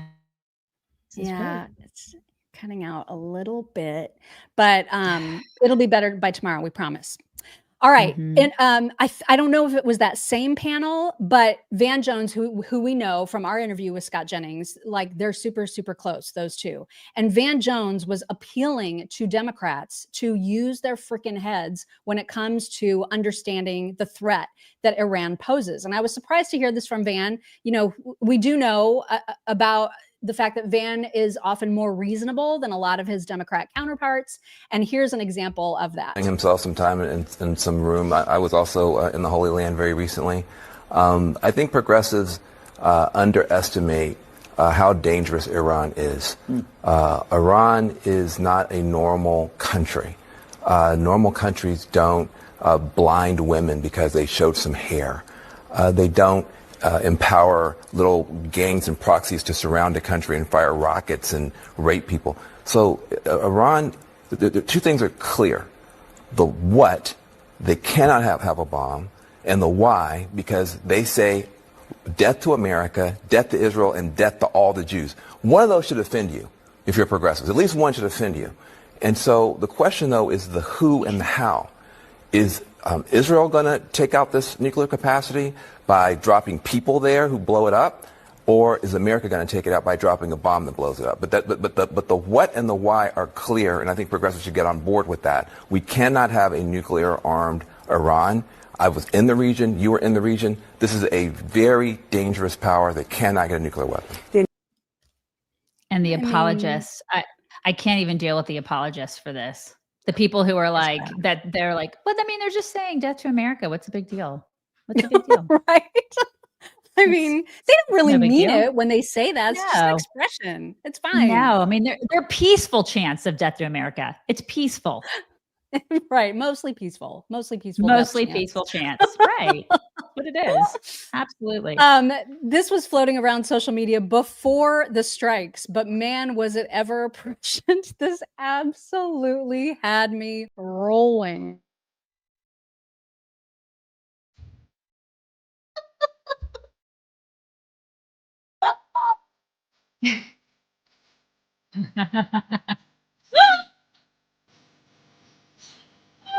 yeah, it's cutting out a little bit, but it'll be better by tomorrow, we promise. All right. And I don't know if it was that same panel, but Van Jones, who we know from our interview with Scott Jennings, like they're super, super close, those two. And Van Jones was appealing to Democrats to use their freaking heads when it comes to understanding the threat that Iran poses. And I was surprised to hear this from Van. You know, we do know about the fact that Van is often more reasonable than a lot of his Democrat counterparts. And here's an example of that. Himself some time in some room. I was also in the Holy Land very recently. I think progressives underestimate how dangerous Iran is. Iran is not a normal country. Normal countries don't blind women because they showed some hair. They don't empower little gangs and proxies to surround a country and fire rockets and rape people. So Iran, the two things are clear. The what, they cannot have a bomb, and the why, because they say death to America, death to Israel, and death to all the Jews. One of those should offend you if you're progressives. At least one should offend you. And so the question, though, is the who and the how. Is Israel going to take out this nuclear capacity by dropping people there who blow it up, or is America going to take it out by dropping a bomb that blows it up? But the what and the why are clear, and I think progressives should get on board with that. We cannot have a nuclear-armed Iran. I was in the region. You were in the region. This is a very dangerous power that cannot get a nuclear weapon. And the apologists, I can't even deal with the apologists for this. The people who are like that, they're like, well, I mean, they're just saying death to America. What's the big deal? What's the big deal? Right. I mean, they don't really mean deal. it when they say that. It's just an expression. It's fine. No, I mean, they're peaceful chants of death to America. It's peaceful. Right. Mostly peaceful. Mostly peaceful. Mostly peaceful chants. Right. What it is. Absolutely. This was floating around social media before the strikes, but man, was it ever prescient. This absolutely had me rolling.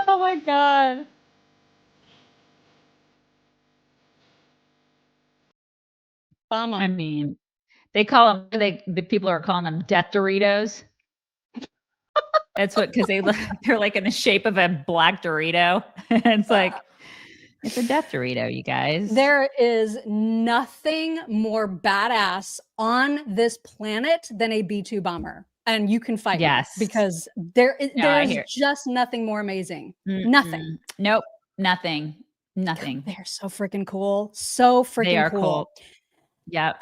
Oh my God. I mean, they call them, the people are calling them death Doritos. That's what, because they're like in the shape of a black Dorito. It's like, it's a death Dorito, you guys. There is nothing more badass on this planet than a B-2 bomber. And you can fight me because there's just nothing more amazing. Nothing. Nope. Nothing. They're so freaking cool. So freaking cool. Yeah.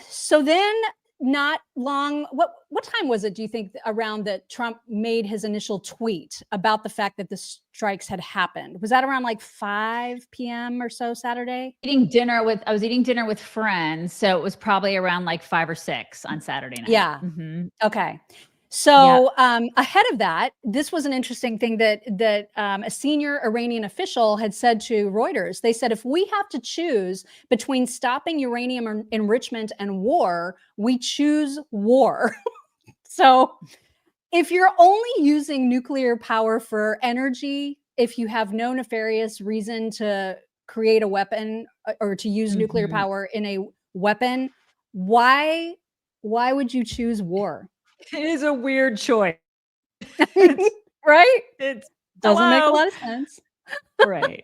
So then not long, what time was it, do you think, around that Trump made his initial tweet about the fact that the strikes had happened? Was that around like 5 p.m. or so Saturday? I was eating dinner with friends. So it was probably around like 5 or 6 on Saturday night. Yeah. Okay. So ahead of that, this was an interesting thing that a senior Iranian official had said to Reuters. They said, if we have to choose between stopping uranium enrichment and war, we choose war. So if you're only using nuclear power for energy, if you have no nefarious reason to create a weapon or to use nuclear power in a weapon, why would you choose war? It is a weird choice. Right? It doesn't make a lot of sense. Right.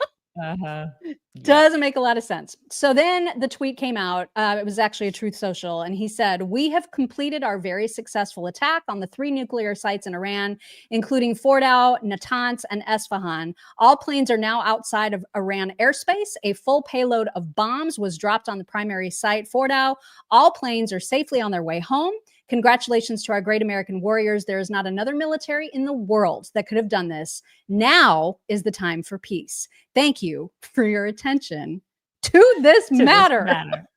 Doesn't make a lot of sense. So then the tweet came out. It was actually a Truth Social. And he said, we have completed our very successful attack on the 3 nuclear sites in Iran, including Fordow, Natanz, and Esfahan. All planes are now outside of Iran airspace. A full payload of bombs was dropped on the primary site, Fordow. All planes are safely on their way home. Congratulations to our great American warriors. There is not another military in the world that could have done this. Now is the time for peace. Thank you for your attention to this matter. And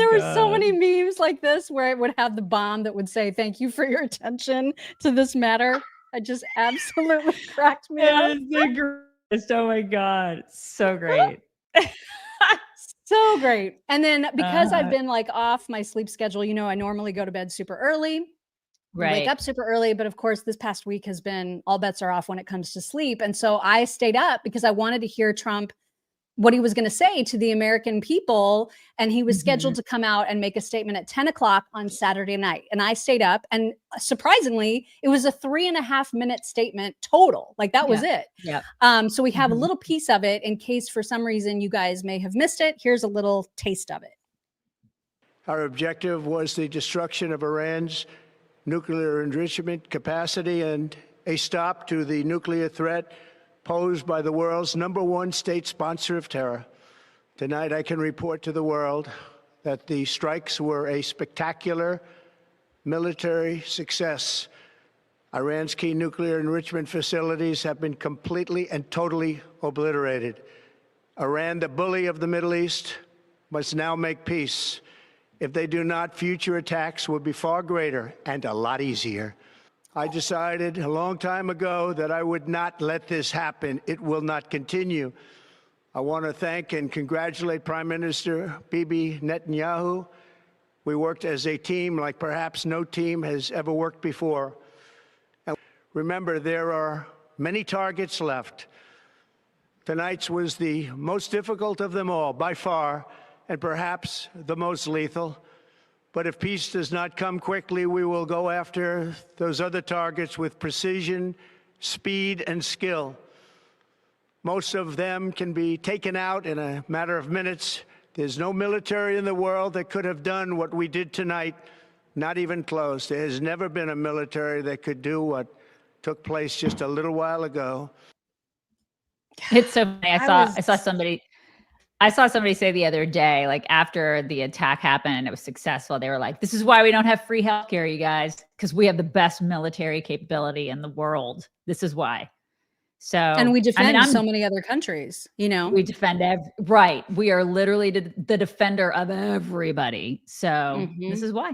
there were so many memes like this where it would have the bomb that would say, thank you for your attention to this matter. I just absolutely cracked me up. Oh my God. So great. So great. And then because I've been like off my sleep schedule, you know, I normally go to bed super early. We wake up super early, but of course this past week has been all bets are off when it comes to sleep. And so I stayed up because I wanted to hear Trump, what he was going to say to the American people. And he was scheduled to come out and make a statement at 10 o'clock on Saturday night. And I stayed up, and surprisingly, it was a 3.5 minute statement total. Like that was it. Yeah. So we have a little piece of it in case for some reason you guys may have missed it. Here's a little taste of it. Our objective was the destruction of Iran's nuclear enrichment capacity and a stop to the nuclear threat posed by the world's #1 state sponsor of terror. Tonight, I can report to the world that the strikes were a spectacular military success. Iran's key nuclear enrichment facilities have been completely and totally obliterated. Iran, the bully of the Middle East, must now make peace. If they do not, future attacks will be far greater and a lot easier. I decided a long time ago that I would not let this happen. It will not continue. I want to thank and congratulate Prime Minister Bibi Netanyahu. We worked as a team like perhaps no team has ever worked before. And remember, there are many targets left. Tonight's was the most difficult of them all, by far, and perhaps the most lethal. But if peace does not come quickly, we will go after those other targets with precision, speed, and skill. Most of them can be taken out in a matter of minutes. There's no military in the world that could have done what we did tonight, not even close. There has never been a military that could do what took place just a little while ago. It's so funny. I saw somebody say the other day, like after the attack happened and it was successful, they were like, this is why we don't have free healthcare, you guys, because we have the best military capability in the world. This is why. So, and we defend so many other countries, you know, we defend right. We are literally the defender of everybody. So this is why.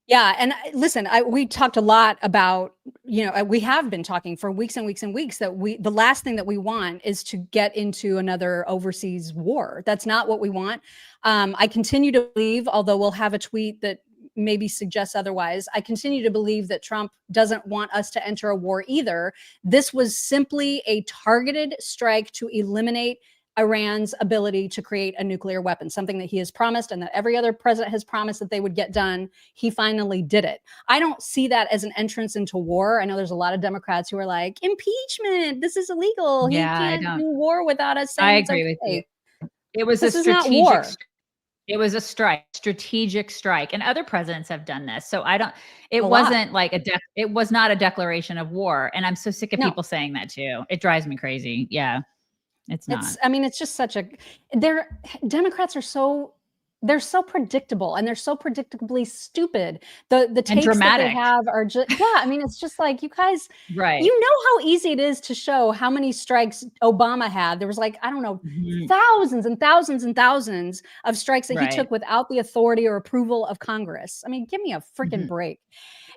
Yeah. And listen, we talked a lot about, you know, we have been talking for weeks and weeks and weeks that the last thing that we want is to get into another overseas war. That's not what we want. I continue to believe, although we'll have a tweet that maybe suggests otherwise, I continue to believe that Trump doesn't want us to enter a war either. This was simply a targeted strike to eliminate Iran's ability to create a nuclear weapon, something that he has promised and that every other president has promised that they would get done. He finally did it. I don't see that as an entrance into war. I know there's a lot of Democrats who are like, impeachment, this is illegal. Yeah, he can't do war without us saying I it's agree okay. with you. It was This a is not strategic war. It was a strategic strike, and other presidents have done this. So it A wasn't lot. like it was not a declaration of war. And I'm so sick of people saying that too. It drives me crazy. Yeah, it's not. I mean, it's just such Democrats are they're so predictable and they're so predictably stupid. The takes that they have are just, I mean, it's just like, you guys, right. You know how easy it is to show how many strikes Obama had. There was like, I don't know, thousands and thousands and thousands of strikes that he took without the authority or approval of Congress. I mean, give me a freaking break.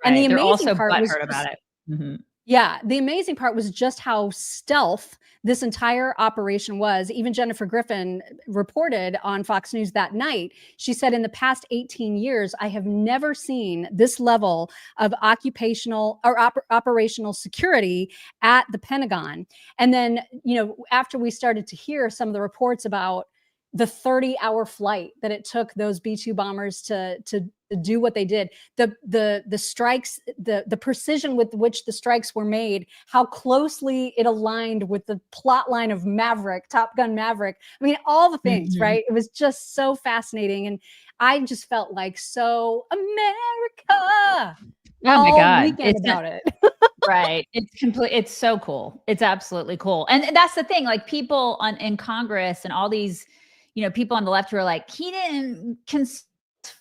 Right. And the They're amazing also part was butthurt about it. Yeah, the amazing part was just how stealth this entire operation was. Even Jennifer Griffin reported on Fox News that night. She said, in the past 18 years, I have never seen this level of occupational or operational security at the Pentagon. And then, you know, after we started to hear some of the reports about the 30-hour flight that it took those B-2 bombers to do what they did, the strikes, the precision with which the strikes were made, how closely it aligned with the plot line of Maverick, Top Gun Maverick. I mean, all the things, right? It was just so fascinating. And I just felt like so America. Oh my God. Weekend about it. Right. It's so cool. It's absolutely cool. And that's the thing, like people in Congress and all these, you know, people on the left who are like, he didn't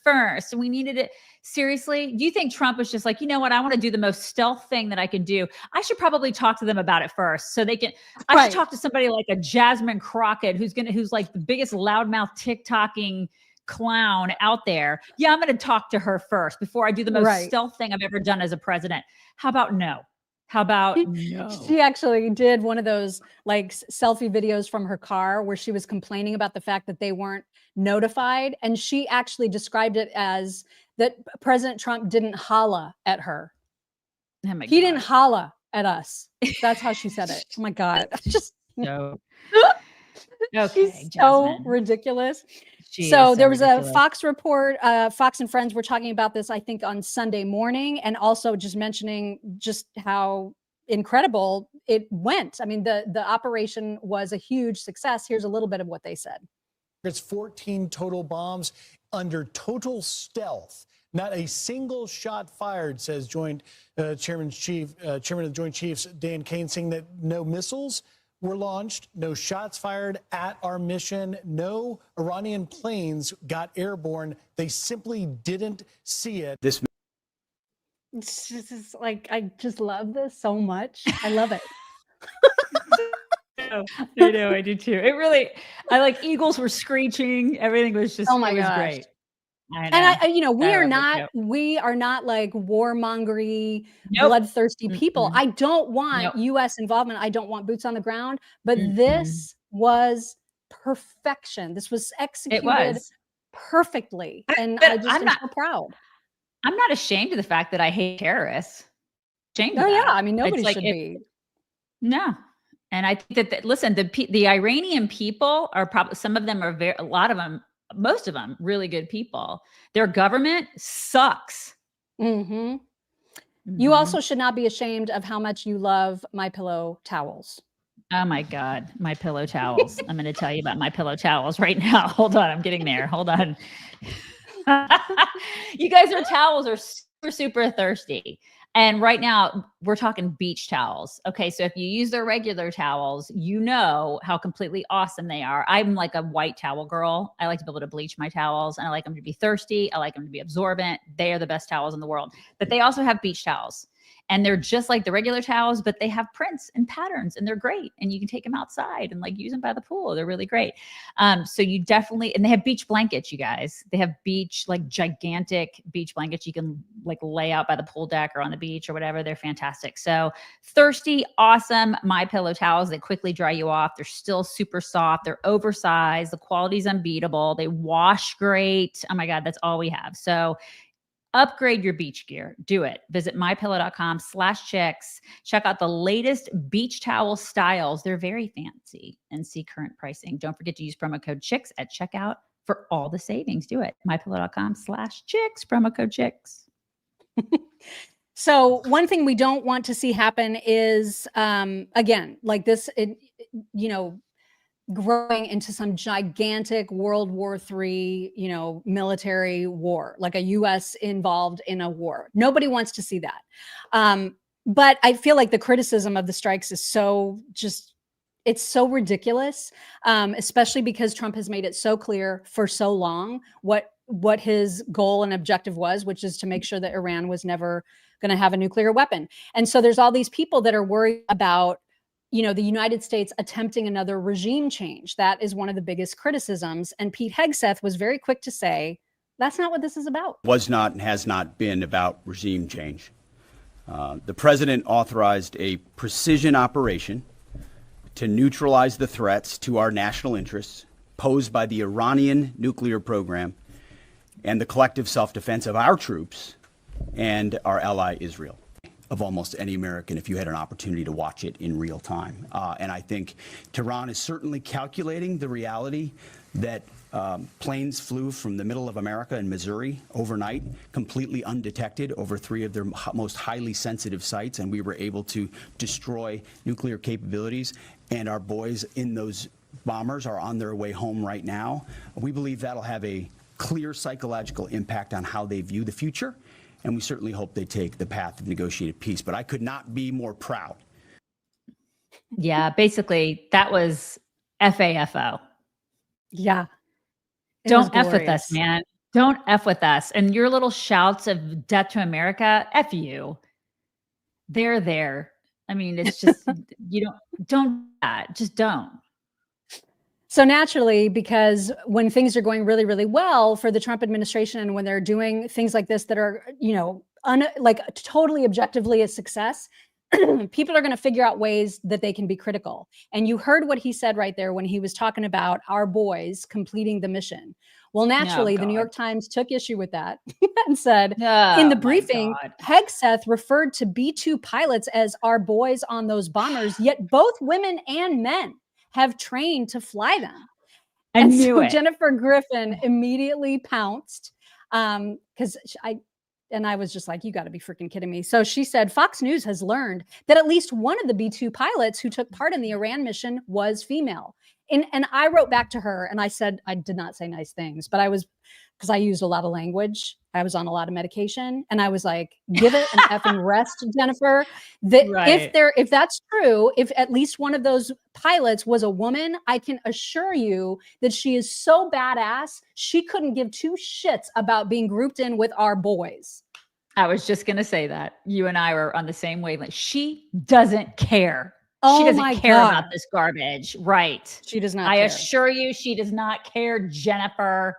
first. We needed it. Seriously? Do you think Trump was just like, you know what? I want to do the most stealth thing that I can do. I should probably talk to them about it first so they can, I should talk to somebody like a Jasmine Crockett who's like the biggest loudmouth TikToking clown out there. Yeah, I'm going to talk to her first before I do the most stealth thing I've ever done as a president. How about no? How about no? She actually did one of those like selfie videos from her car where she was complaining about the fact that they weren't notified. And she actually described it as that President Trump didn't holla at her. Oh my He God. didn't holla at us. That's how she said it. Oh my God. Just So she's okay, so Jasmine. ridiculous. She So is there was ridiculous. a Fox report, Fox and Friends were talking about this, I think, on Sunday morning, and also just mentioning just how incredible it went. I mean, the operation was a huge success. Here's a little bit of what they said. It's 14 total bombs under total stealth. Not a single shot fired, says Chairman of the Joint Chiefs Dan Kane, saying that no missiles were launched, no shots fired at our mission, no Iranian planes got airborne. They simply didn't see it. This is like, I just love this so much. I love it. I know, I do too. It really, I like eagles were screeching. Everything was just, Oh my it was gosh. great. I know. And I, you know, we I are love it not, too. we are not like warmongery, Nope. bloodthirsty people. Mm-mm. I don't want Nope. U.S. involvement. I don't want boots on the ground. But Mm-mm. this was perfection. This was It executed was. perfectly, and But I just I'm am not- so proud. I'm not ashamed of the fact that I hate terrorists. Ashamed of Oh yeah, that. I mean It's nobody like should it- be. No. And I think that, listen, the Iranian people are probably, some of them are a lot of them, most of them, really good people. Their government sucks. Mm-hmm. You also should not be ashamed of how much you love My Pillow towels. Oh my God, My Pillow towels. I'm going to tell you about My Pillow towels right now. Hold on, I'm getting there. Hold on. You guys, our towels are super, super thirsty. And right now we're talking beach towels. Okay. So if you use their regular towels, you know how completely awesome they are. I'm like a white towel girl. I like to be able to bleach my towels, and I like them to be thirsty. I like them to be absorbent. They are the best towels in the world, but they also have beach towels. And they're just like the regular towels, but they have prints and patterns, and they're great. And you can take them outside and like use them by the pool. They're really great. So you definitely, and they have beach blankets, you guys. They have beach, like gigantic beach blankets you can like lay out by the pool deck or on the beach or whatever. They're fantastic. So thirsty, awesome My Pillow towels. They quickly dry you off. They're still super soft. They're oversized. The quality's unbeatable. They wash great. Oh my God, that's all we have. So upgrade your beach gear. Do it. Visit mypillow.com/chicks. Check out the latest beach towel styles. They're very fancy, and see current pricing. Don't forget to use promo code chicks at checkout for all the savings. Do it. mypillow.com/chicks, promo code chicks. So one thing we don't want to see happen is, again, like this, growing into some gigantic World War III, military war, like a U.S. involved in a war. Nobody wants to see that. But I feel like the criticism of the strikes is it's so ridiculous, especially because Trump has made it so clear for so long what his goal and objective was, which is to make sure that Iran was never going to have a nuclear weapon. And so there's all these people that are worried about the United States attempting another regime change. That is one of the biggest criticisms. And Pete Hegseth was very quick to say, that's not what this is about. Was not and has not been about regime change. The president authorized a precision operation to neutralize the threats to our national interests posed by the Iranian nuclear program and the collective self-defense of our troops and our ally Israel. Of almost any American if you had an opportunity to watch it in real time. And I think Tehran is certainly calculating the reality that planes flew from the middle of America and Missouri overnight, completely undetected over 3 of their most highly sensitive sites, and we were able to destroy nuclear capabilities. And our boys in those bombers are on their way home right now. We believe that'll have a clear psychological impact on how they view the future. And we certainly hope they take the path of negotiated peace. But I could not be more proud. Yeah, basically, that was FAFO. Yeah. Don't F with us, man. Don't F with us. And your little shouts of death to America, F you. They're there. I mean, it's just, don't that. Just don't. So naturally, because when things are going really, really well for the Trump administration, and when they're doing things like this that are, like totally objectively a success, people are going to figure out ways that they can be critical. And you heard what he said right there when he was talking about our boys completing the mission. Well, naturally, the New York Times took issue with that and said, in the briefing, Hegseth referred to B-2 pilots as our boys on those bombers, yet both women and men have trained to fly them. And so Jennifer Griffin immediately pounced because I was just like, you got to be freaking kidding me. So she said, Fox News has learned that at least one of the B-2 pilots who took part in the Iran mission was female. And I wrote back to her and I said, I did not say nice things, but because I used a lot of language. I was on a lot of medication and I was like, give it an effing rest, Jennifer. That if that's true, if at least one of those pilots was a woman, I can assure you that she is so badass, she couldn't give two shits about being grouped in with our boys. I was just going to say that. You and I were on the same wavelength. She doesn't care. Oh, she doesn't care about this garbage. Right. She does not I care. assure you, she does not care, Jennifer.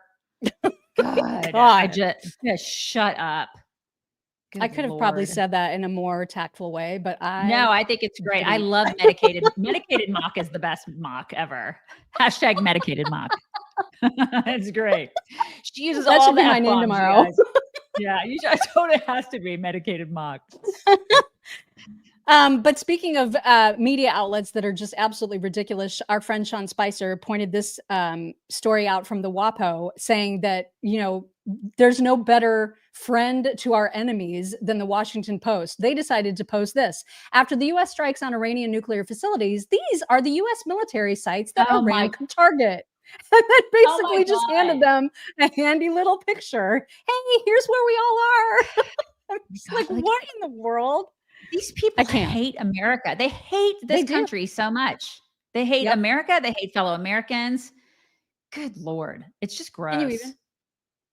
God. I just shut up. I could have probably said that in a more tactful way, but I think it's great. I love medicated. Medicated mock is the best mock ever. # medicated mock. It's great. She uses that all should be the my name F-bombs, tomorrow. Yeah, it totally has to be medicated mock. But speaking of media outlets that are just absolutely ridiculous, our friend Sean Spicer pointed this story out from the WAPO saying that, there's no better friend to our enemies than the Washington Post. They decided to post this. After the U.S. strikes on Iranian nuclear facilities, these are the U.S. military sites that Iran could target. And then basically just handed them a handy little picture. Hey, here's where we all are. I'm just like, what in the world? These people hate America. They hate this country so much. They hate America. They hate fellow Americans. Good Lord. It's just gross.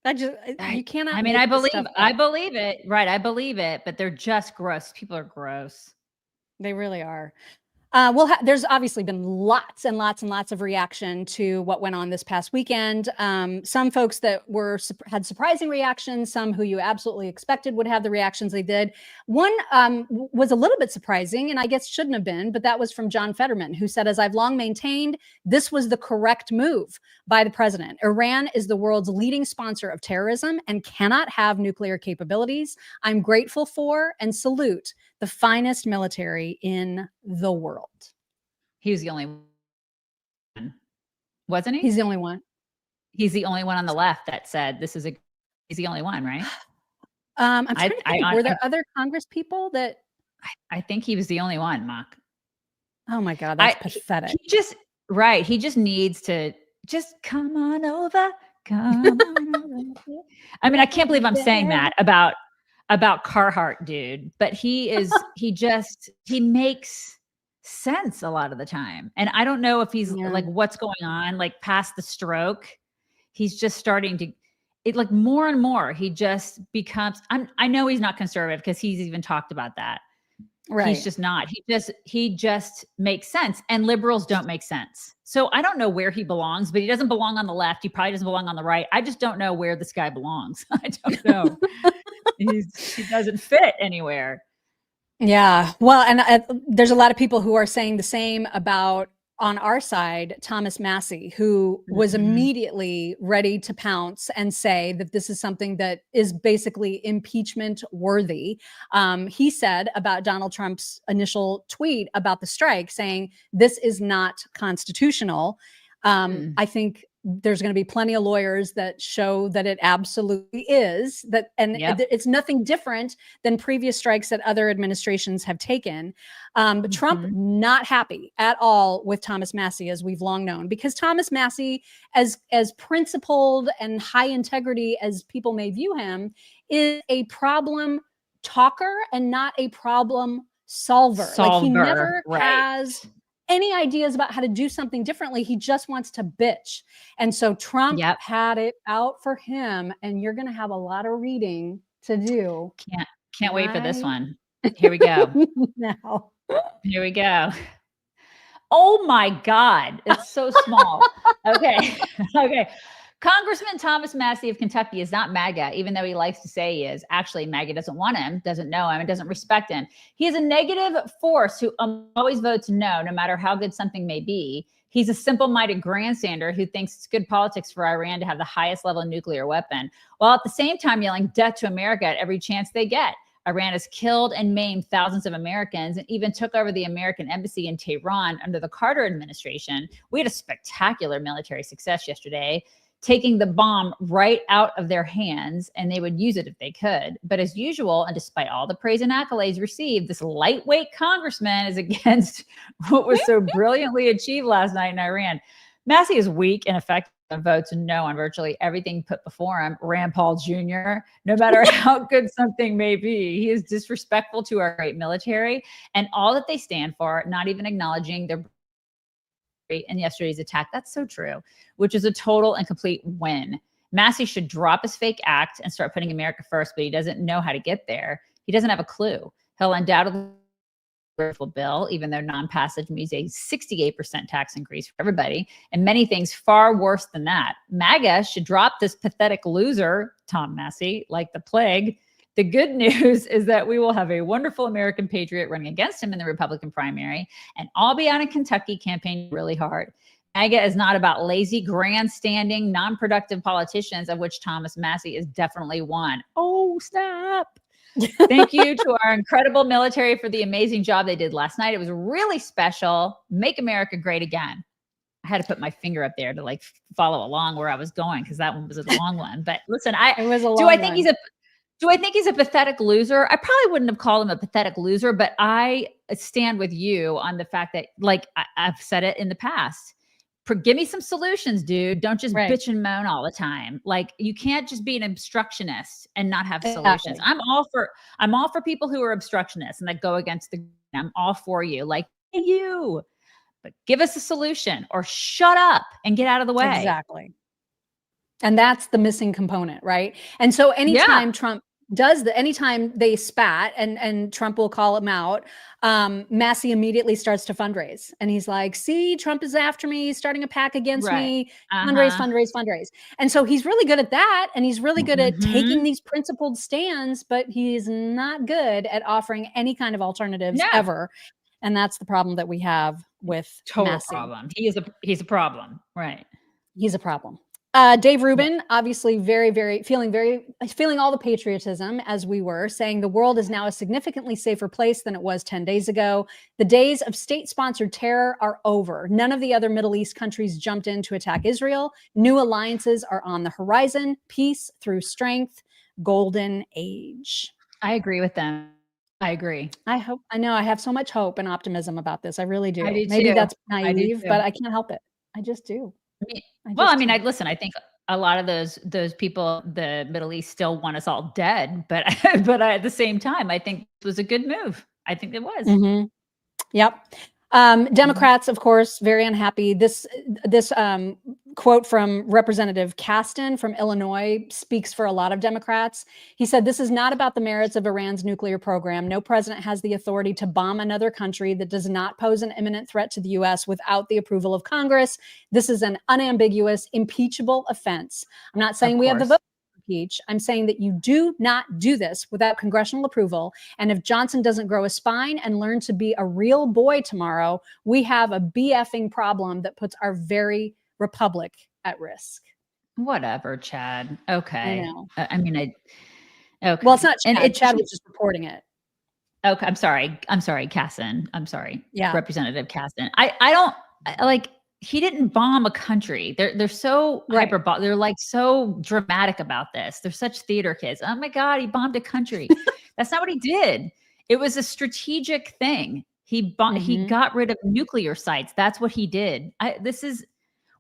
You cannot. I mean, I believe it. Right. I believe it, but they're just gross. People are gross. They really are. There's obviously been lots and lots and lots of reaction to what went on this past weekend. Some folks that had surprising reactions, some who you absolutely expected would have the reactions they did. One was a little bit surprising, and I guess shouldn't have been, but that was from John Fetterman, who said, as I've long maintained, this was the correct move by the president. Iran is the world's leading sponsor of terrorism and cannot have nuclear capabilities. I'm grateful for and salute the finest military in the world. He was the only one, wasn't he? He's the only one. He's the only one on the left that said he's the only one, right? I'm trying to think, were there other Congress people that? I think he was the only one, Mock. Oh my God, that's pathetic. He just needs to just come on over. Come on over. I mean, I can't believe I'm saying that about Carhartt, dude, but he makes sense a lot of the time. And I don't know if he's like, what's going on, like past the stroke, he's just starting to, more and more, he just becomes, I know he's not conservative because he's even talked about that. Right. He's just not, he just makes sense, and liberals don't make sense. So I don't know where he belongs, but he doesn't belong on the left. He probably doesn't belong on the right. I just don't know where this guy belongs. I don't know. He doesn't fit anywhere. Yeah. Well, and there's a lot of people who are saying the same about, on our side, Thomas Massie, who was immediately ready to pounce and say that this is something that is basically impeachment worthy. He said about Donald Trump's initial tweet about the strike, saying this is not constitutional. I think there's going to be plenty of lawyers that show that it absolutely is, that, and it's nothing different than previous strikes that other administrations have taken. But Trump not happy at all with Thomas Massie, as we've long known, because Thomas Massie, as principled and high integrity as people may view him, is a problem talker and not a problem solver. Like, he never has any ideas about how to do something differently. He just wants to bitch. And so Trump had it out for him, and you're going to have a lot of reading to do. Can't wait for this one. Here we go. Now. Here we go. Oh my God. It's so small. Okay. Congressman Thomas Massie of Kentucky is not MAGA, even though he likes to say he is. Actually, MAGA doesn't want him, doesn't know him, and doesn't respect him. He is a negative force who always votes no matter how good something may be. He's a simple-minded grandstander who thinks it's good politics for Iran to have the highest level nuclear weapon, while at the same time yelling death to America at every chance they get. Iran has killed and maimed thousands of Americans and even took over the American embassy in Tehran under the Carter administration. We had a spectacular military success yesterday, taking the bomb right out of their hands, and they would use it if they could. But as usual, and despite all the praise and accolades received, this lightweight congressman is against what was so brilliantly achieved last night in Iran. Massie is weak and effective and votes no on virtually everything put before him. Rand Paul Jr., no matter how good something may be, he is disrespectful to our great military and all that they stand for, not even acknowledging their in yesterday's attack. That's so true, which is a total and complete win. Massie should drop his fake act and start putting America first, but he doesn't know how to get there. He doesn't have a clue. He'll undoubtedly bill, even though non-passage means a 68% tax increase for everybody, and many things far worse than that. MAGA should drop this pathetic loser, Tom Massie, like the plague. The good news is that we will have a wonderful American patriot running against him in the Republican primary, and I'll be out in Kentucky campaigning really hard. MAGA is not about lazy, grandstanding, non-productive politicians, of which Thomas Massie is definitely one. Oh, snap. Thank you to our incredible military for the amazing job they did last night. It was really special. Make America great again. I had to put my finger up there to like follow along where I was going because that one was a long one. But listen, do I think he's a pathetic loser? I probably wouldn't have called him a pathetic loser, but I stand with you on the fact that, like I've said it in the past, give me some solutions, dude. Don't just bitch and moan all the time. Like, you can't just be an obstructionist and not have solutions. I'm all for people who are obstructionists and that go against the, I'm all for you. Like, hey, you, but give us a solution or shut up and get out of the way. Exactly. And that's the missing component, right? And so anytime Trump does anytime they spat and Trump will call him out, Massie immediately starts to fundraise. And he's like, see, Trump is after me. He's starting a PAC against me. Fundraise. And so he's really good at that. And he's really good at taking these principled stands, but he's not good at offering any kind of alternatives ever. And that's the problem that we have with Massie. Problem. He's a problem. Right. He's a problem. Dave Rubin, obviously feeling all the patriotism as we were, saying the world is now a significantly safer place than it was 10 days ago. The days of state-sponsored terror are over. None of the other Middle East countries jumped in to attack Israel. New alliances are on the horizon. Peace through strength. Golden age. I agree with them. I agree. I know I have so much hope and optimism about this. I really do. Maybe too. That's naive, but I can't help it. I just do. I think a lot of those people, the Middle East, still want us all dead, but at the same time, I think it was a good move. I think it was. Yep. Democrats, of course, very unhappy. This quote from Representative Kasten from Illinois speaks for a lot of Democrats. He said, "This is not about the merits of Iran's nuclear program. No president has the authority to bomb another country that does not pose an imminent threat to the U.S. without the approval of Congress. This is an unambiguous, impeachable offense." I'm not saying we have the vote to impeach. I'm saying that you do not do this without congressional approval. And if Johnson doesn't grow a spine and learn to be a real boy tomorrow, we have a BFing problem that puts our very republic at risk. Whatever, Chad. Okay. I know. Okay. Well, it's not Chad. Chad was just reporting it. Okay. I'm sorry, Kasten. I'm sorry. Yeah. Representative Kasten. I don't like, he didn't bomb a country. They're so hyperbolic. They're like so dramatic about this. They're such theater kids. Oh my God, he bombed a country. That's not what he did. It was a strategic thing. He got rid of nuclear sites. That's what he did.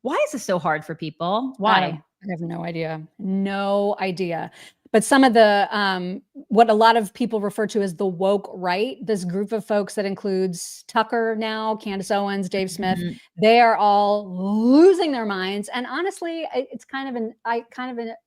Why is this so hard for people? Why? I have no idea. No idea. But some of the what a lot of people refer to as the woke right, this group of folks that includes Tucker now, Candace Owens, Dave Smith, they are all losing their minds. And honestly, it's kind of I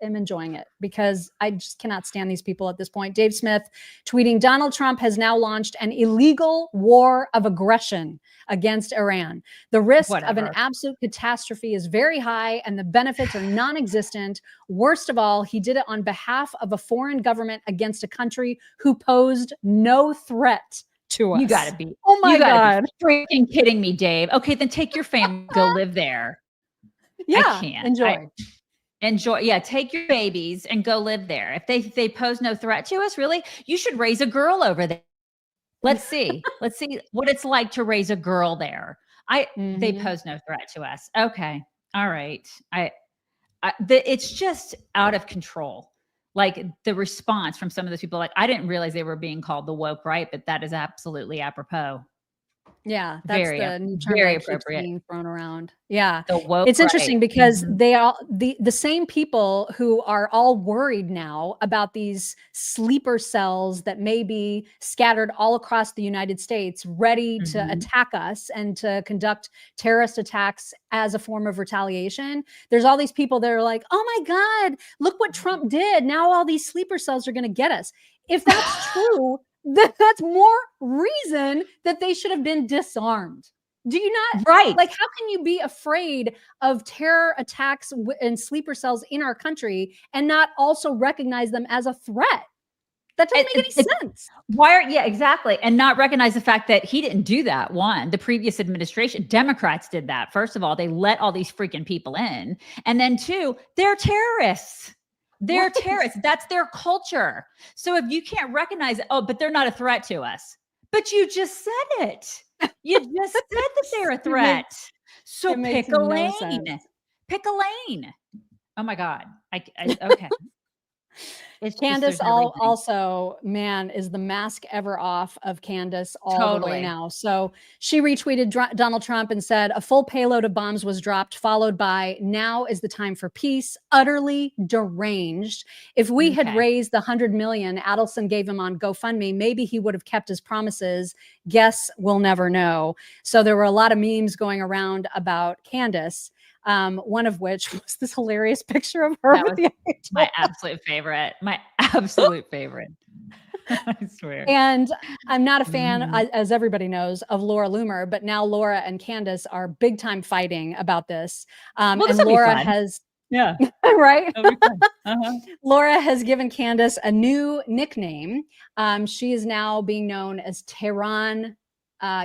am enjoying it because I just cannot stand these people at this point. Dave Smith tweeting, Donald Trump has now launched an illegal war of aggression against Iran. The risk of an absolute catastrophe is very high and the benefits are non-existent. Worst of all, he did it on behalf of a foreign government against a country who posed no threat to us. You gotta be, oh my God. Be freaking kidding me, Dave. Okay, then take your family, go live there. Yeah, I can't. Enjoy. Yeah, take your babies and go live there. If they pose no threat to us, really, you should raise a girl over there. Let's see what it's like to raise a girl there. They pose no threat to us. Okay. All right. It's just out of control. Like the response from some of those people, like, I didn't realize they were being called the woke right, but that is absolutely apropos. Yeah, that's the new term very that keeps appropriate. being thrown around. Yeah, the woke it's interesting right. because they all the same people who are all worried now about these sleeper cells that may be scattered all across the United States, ready to attack us and to conduct terrorist attacks as a form of retaliation. There's all these people that are like, "Oh my God, look what Trump did! Now all these sleeper cells are going to get us." If that's true, that's more reason that they should have been disarmed. Do you not? Right. Like, how can you be afraid of terror attacks and sleeper cells in our country and not also recognize them as a threat? That doesn't make any sense. Yeah, exactly. And not recognize the fact that he didn't do that. One, the previous administration, Democrats did that. First of all, they let all these freaking people in. And then two, they're terrorists. They're terrorists. That's their culture. So if you can't recognize it, but they're not a threat to us. But you just said it. You just said that they're a threat. So pick a lane. Pick a lane. Oh my God. Okay. Candace also, man, is the mask ever off of Candace all the way now. So she retweeted Donald Trump and said, a full payload of bombs was dropped, followed by, now is the time for peace, utterly deranged. If we had raised the 100 million Adelson gave him on GoFundMe, maybe he would have kept his promises. Guess we'll never know. So there were a lot of memes going around about Candace. One of which was this hilarious picture of her. That was my absolute favorite. My absolute favorite. I swear. And I'm not a fan, as everybody knows, of Laura Loomer, but now Laura and Candace are big time fighting about this. Well, and Laura has, right? Laura has given Candace a new nickname. She is now being known as Tehran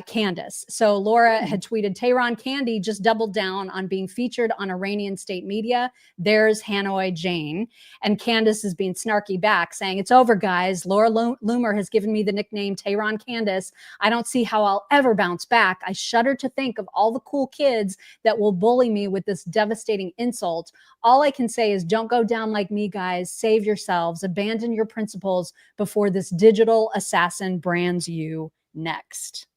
Candace. So Laura had tweeted, Tehran Candy just doubled down on being featured on Iranian state media. There's Hanoi Jane. And Candace is being snarky back, saying, it's over, guys. Laura Loomer has given me the nickname Tehran Candace. I don't see how I'll ever bounce back. I shudder to think of all the cool kids that will bully me with this devastating insult. All I can say is don't go down like me, guys. Save yourselves. Abandon your principles before this digital assassin brands you next.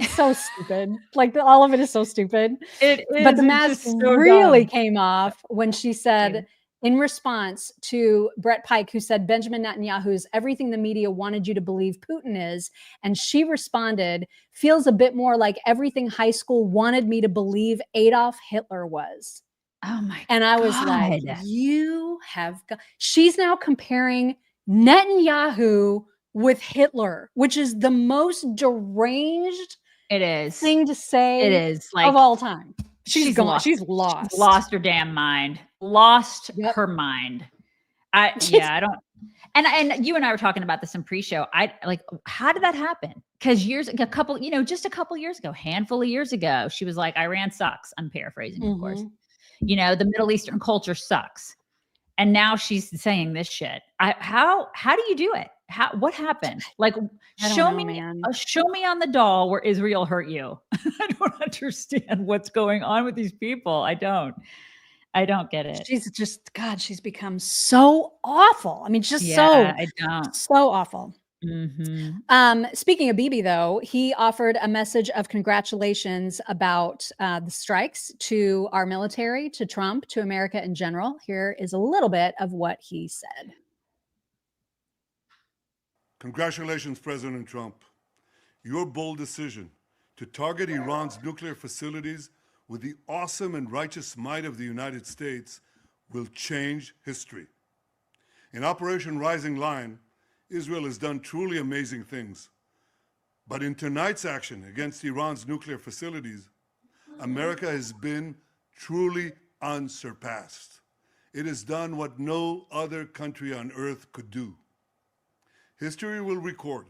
So stupid. Like all of it is so stupid. But the mask really came off when she said, in response to Brett Pike, who said Benjamin Netanyahu's everything the media wanted you to believe Putin is. And she responded, feels a bit more like everything high school wanted me to believe Adolf Hitler was. Oh my God. And I was like, you have got, she's now comparing Netanyahu with Hitler, which is the most deranged thing to say of all time. She's lost. She's lost her damn mind. Lost her mind. I don't. And you and I were talking about this in pre-show. How did that happen? Because just a couple years ago, handful of years ago, she was like, Iran sucks. I'm paraphrasing, of course. The Middle Eastern culture sucks. And now she's saying this shit. How do you do it? What happened? Like, show me on the doll where Israel hurt you. I don't understand what's going on with these people. I don't get it. She's become so awful. I mean, so awful. Speaking of Bibi, though, he offered a message of congratulations about the strikes to our military, to Trump, to America in general. Here is a little bit of what he said. Congratulations, President Trump. Your bold decision to target Iran's nuclear facilities with the awesome and righteous might of the United States will change history. In Operation Rising Lion, Israel has done truly amazing things. But in tonight's action against Iran's nuclear facilities, America has been truly unsurpassed. It has done what no other country on earth could do. History will record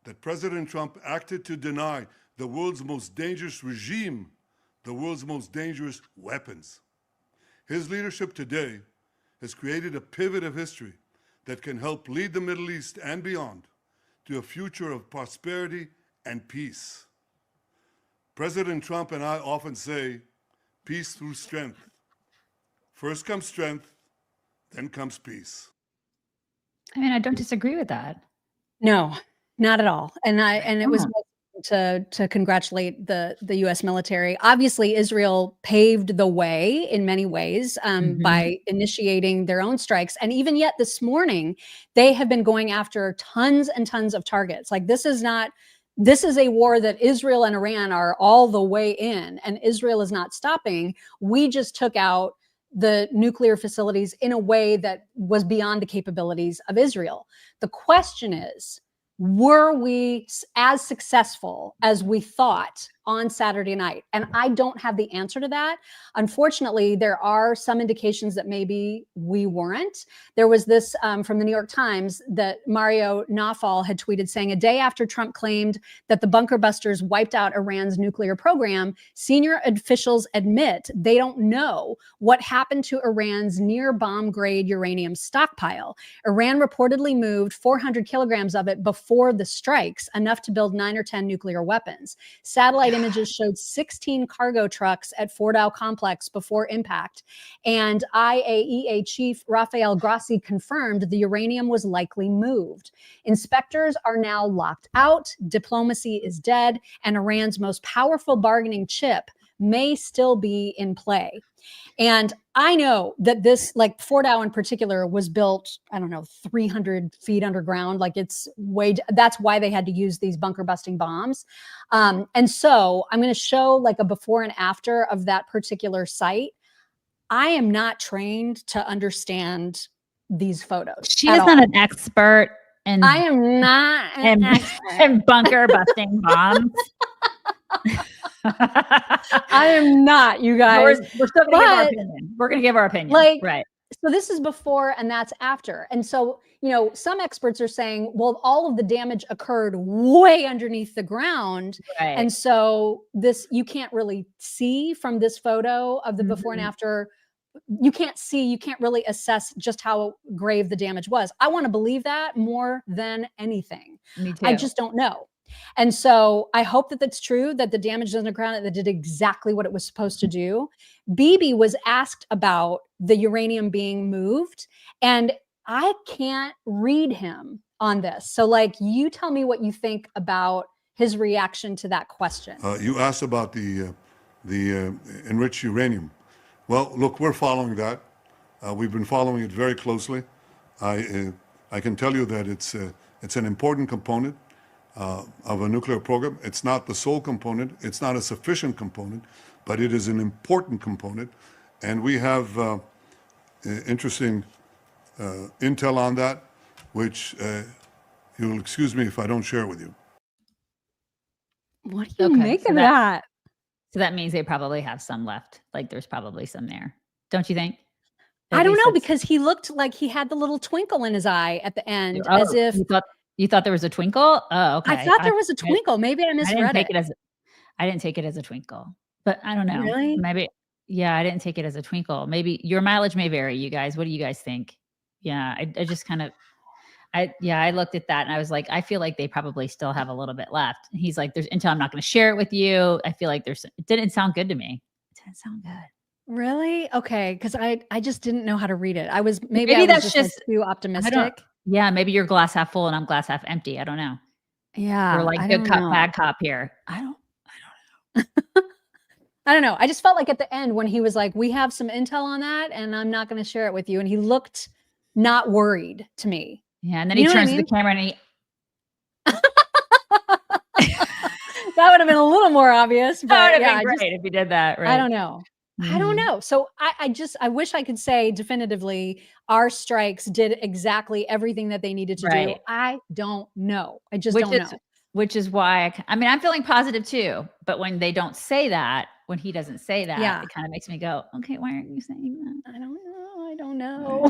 that President Trump acted to deny the world's most dangerous regime the world's most dangerous weapons. His leadership today has created a pivot of history that can help lead the Middle East and beyond to a future of prosperity and peace. President Trump and I often say, peace through strength. First comes strength, then comes peace. I mean, I don't disagree with that. No, not at all. And it was to congratulate the U.S. military. Obviously, Israel paved the way in many ways by initiating their own strikes. And even yet this morning, they have been going after tons and tons of targets. Like this is a war that Israel and Iran are all the way in, and Israel is not stopping. We just took out the nuclear facilities in a way that was beyond the capabilities of Israel. The question is, were we as successful as we thought on Saturday night? And I don't have the answer to that. Unfortunately, there are some indications that maybe we weren't. There was this from the New York Times that Mario Nawfal had tweeted saying, a day after Trump claimed that the bunker busters wiped out Iran's nuclear program, senior officials admit they don't know what happened to Iran's near bomb grade uranium stockpile. Iran reportedly moved 400 kilograms of it before the strikes, enough to build 9 or 10 nuclear weapons. Satellite images showed 16 cargo trucks at Fordow complex before impact. And IAEA chief Rafael Grossi confirmed the uranium was likely moved. Inspectors are now locked out, diplomacy is dead, and Iran's most powerful bargaining chip may still be in play. And I know that this, like Fordow in particular, was built, I don't know, 300 feet underground. Like that's why they had to use these bunker busting bombs. And so I'm going to show like a before and after of that particular site. I am not trained to understand these photos. She is not an expert. And I am not an expert in bunker busting bombs. I am not, you guys. We're still going to give our opinion. We're going to give our opinion. Like, right. So this is before and that's after. And so, you know, some experts are saying, well, all of the damage occurred way underneath the ground. Right. And so you can't really see from this photo of the before and after. You can't really assess just how grave the damage was. I want to believe that more than anything. Me too. I just don't know. And so I hope that that's true, that the damage underground, that did exactly what it was supposed to do. Bibi was asked about the uranium being moved, and I can't read him on this. So like, you tell me what you think about his reaction to that question. You asked about the enriched uranium. Well, look, we're following that. We've been following it very closely. I can tell you that it's an important component of a nuclear program. It's not the sole component. It's not a sufficient component, but it is an important component. And we have interesting intel on that, which you'll excuse me if I don't share with you. What do you make of that? So that means they probably have some left. Like there's probably some there. Don't you think? I don't know, because he looked like he had the little twinkle in his eye at the end, as if you thought there was a twinkle. Oh, okay. I thought there was a twinkle. Maybe I misread it. I didn't take it as a twinkle, but I don't know. Really? Maybe. Yeah, I didn't take it as a twinkle. Maybe your mileage may vary. You guys, what do you guys think? Yeah, I just kind of, I looked at that and I was like, I feel like they probably still have a little bit left. And he's like, there's intel. I'm not going to share it with you. I feel like it didn't sound good to me. It didn't sound good. Really? Okay. Cause I just didn't know how to read it. Maybe that's just too optimistic. Yeah. Maybe you're glass half full and I'm glass half empty. I don't know. Yeah. We're like good cop, bad cop here. I don't know. I don't know. I just felt like at the end when he was like, we have some intel on that and I'm not going to share it with you. And he looked not worried to me. Yeah. And then he turns to the camera and That would have been a little more obvious, but That would yeah, have been great if you did that, right? I don't know. I don't know. So I wish I could say definitively our strikes did exactly everything that they needed to do. Right. I don't know. I just don't know. Which is why I mean, I'm feeling positive too, but when they don't say that, when he doesn't say that, it kind of makes me go, okay, why aren't you saying that? I don't know.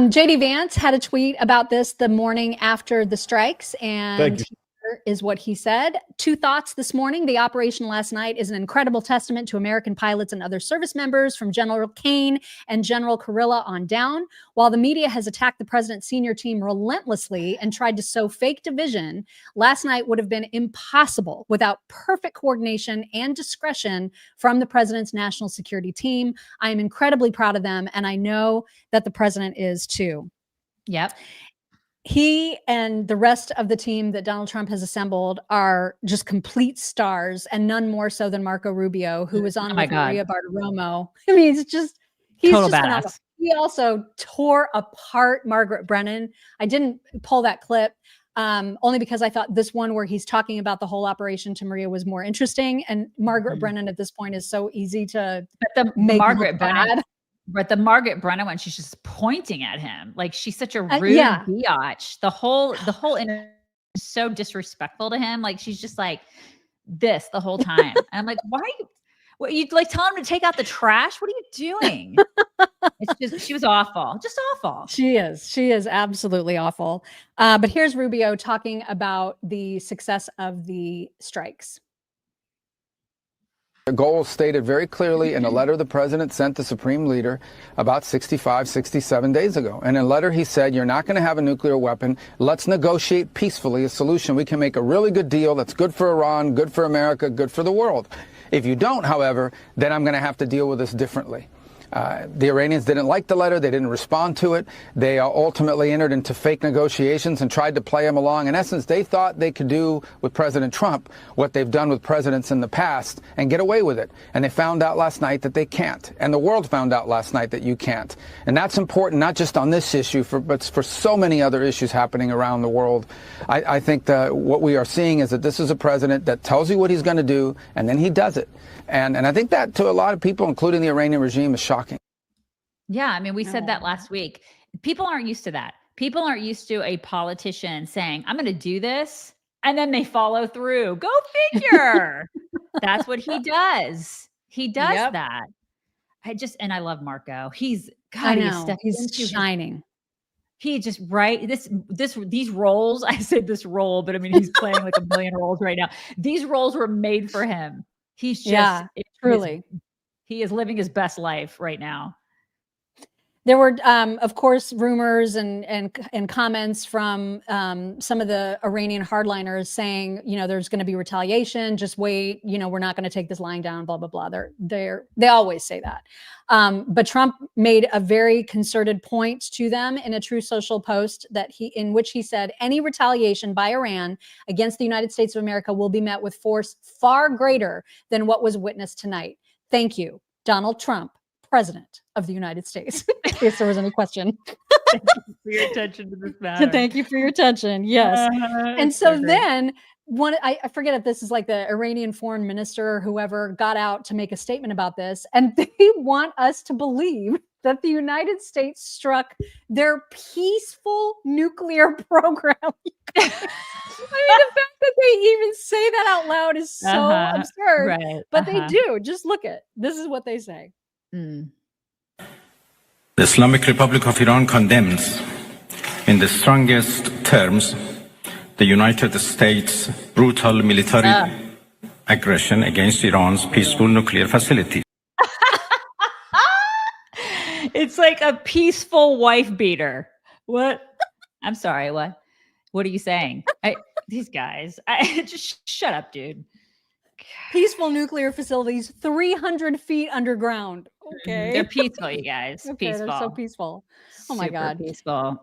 JD Vance had a tweet about this the morning after the strikes, and here is what he said. 2 thoughts this morning. The operation last night is an incredible testament to American pilots and other service members, from General Kane and General Kurilla on down. While the media has attacked the president's senior team relentlessly and tried to sow fake division, last night would have been impossible without perfect coordination and discretion from the president's national security team. I am incredibly proud of them, and I know that the president is too. Yep. He and the rest of the team that Donald Trump has assembled are just complete stars, and none more so than Marco Rubio, who was on with Maria Bartiromo. I mean, he's just total phenomenal. badass. He also tore apart Margaret Brennan. I didn't pull that clip only because I thought this one where he's talking about the whole operation to Maria was more interesting. And Margaret Brennan at this point is so easy to make Margaret bad. Brennan. But the Margaret Brennan one, she's just pointing at him like she's such a rude biatch. The whole interview is so disrespectful to him. Like she's just like this the whole time. And I'm like, why? What you like? Tell him to take out the trash. What are you doing? It's just she was awful, just awful. She is absolutely awful. But here's Rubio talking about the success of the strikes. The goal is stated very clearly in a letter the president sent the supreme leader about 65, 67 days ago. And in a letter, he said, you're not going to have a nuclear weapon. Let's negotiate peacefully a solution. We can make a really good deal that's good for Iran, good for America, good for the world. If you don't, however, then I'm going to have to deal with this differently. The Iranians didn't like the letter. They didn't respond to it. They ultimately entered into fake negotiations and tried to play him along. In essence, they thought they could do with President Trump what they've done with presidents in the past and get away with it. And they found out last night that they can't. And the world found out last night that you can't. And that's important, not just on this issue, but for so many other issues happening around the world. I think that what we are seeing is that this is a president that tells you what he's going to do, and then he does it. And I think that to a lot of people, including the Iranian regime, is shocking. Yeah, I mean, we said that last week. People aren't used to that. People aren't used to a politician saying, I'm going to do this, and then they follow through. Go figure. That's what he does. He does that. I love Marco. He's shining. He just these roles. I said this role, but I mean, he's playing like a million roles right now. These roles were made for him. He's just truly. He is living his best life right now. There were, of course, rumors and comments from some of the Iranian hardliners saying, there's going to be retaliation. Just wait. We're not going to take this lying down. Blah blah blah. They always say that. But Trump made a very concerted point to them in a True Social post in which he said any retaliation by Iran against the United States of America will be met with force far greater than what was witnessed tonight. Thank you, Donald Trump, President of the United States, in case there was any question. Thank you for your attention to this matter. Thank you for your attention. Yes. And so then I forget if this is like the Iranian foreign minister or whoever got out to make a statement about this. And they want us to believe that the United States struck their peaceful nuclear program. I mean, the fact that they even say that out loud is so absurd. Right. But they do. Just look at this is what they say. The Islamic Republic of Iran condemns in the strongest terms the United States' brutal military aggression against Iran's peaceful nuclear facilities. It's like a peaceful wife beater. What? I'm sorry, what? What are you saying? These guys, just shut up, dude. Peaceful nuclear facilities 300 feet underground. Okay. They're peaceful, you guys. Okay, peaceful. They're so peaceful. Oh my God. Peaceful.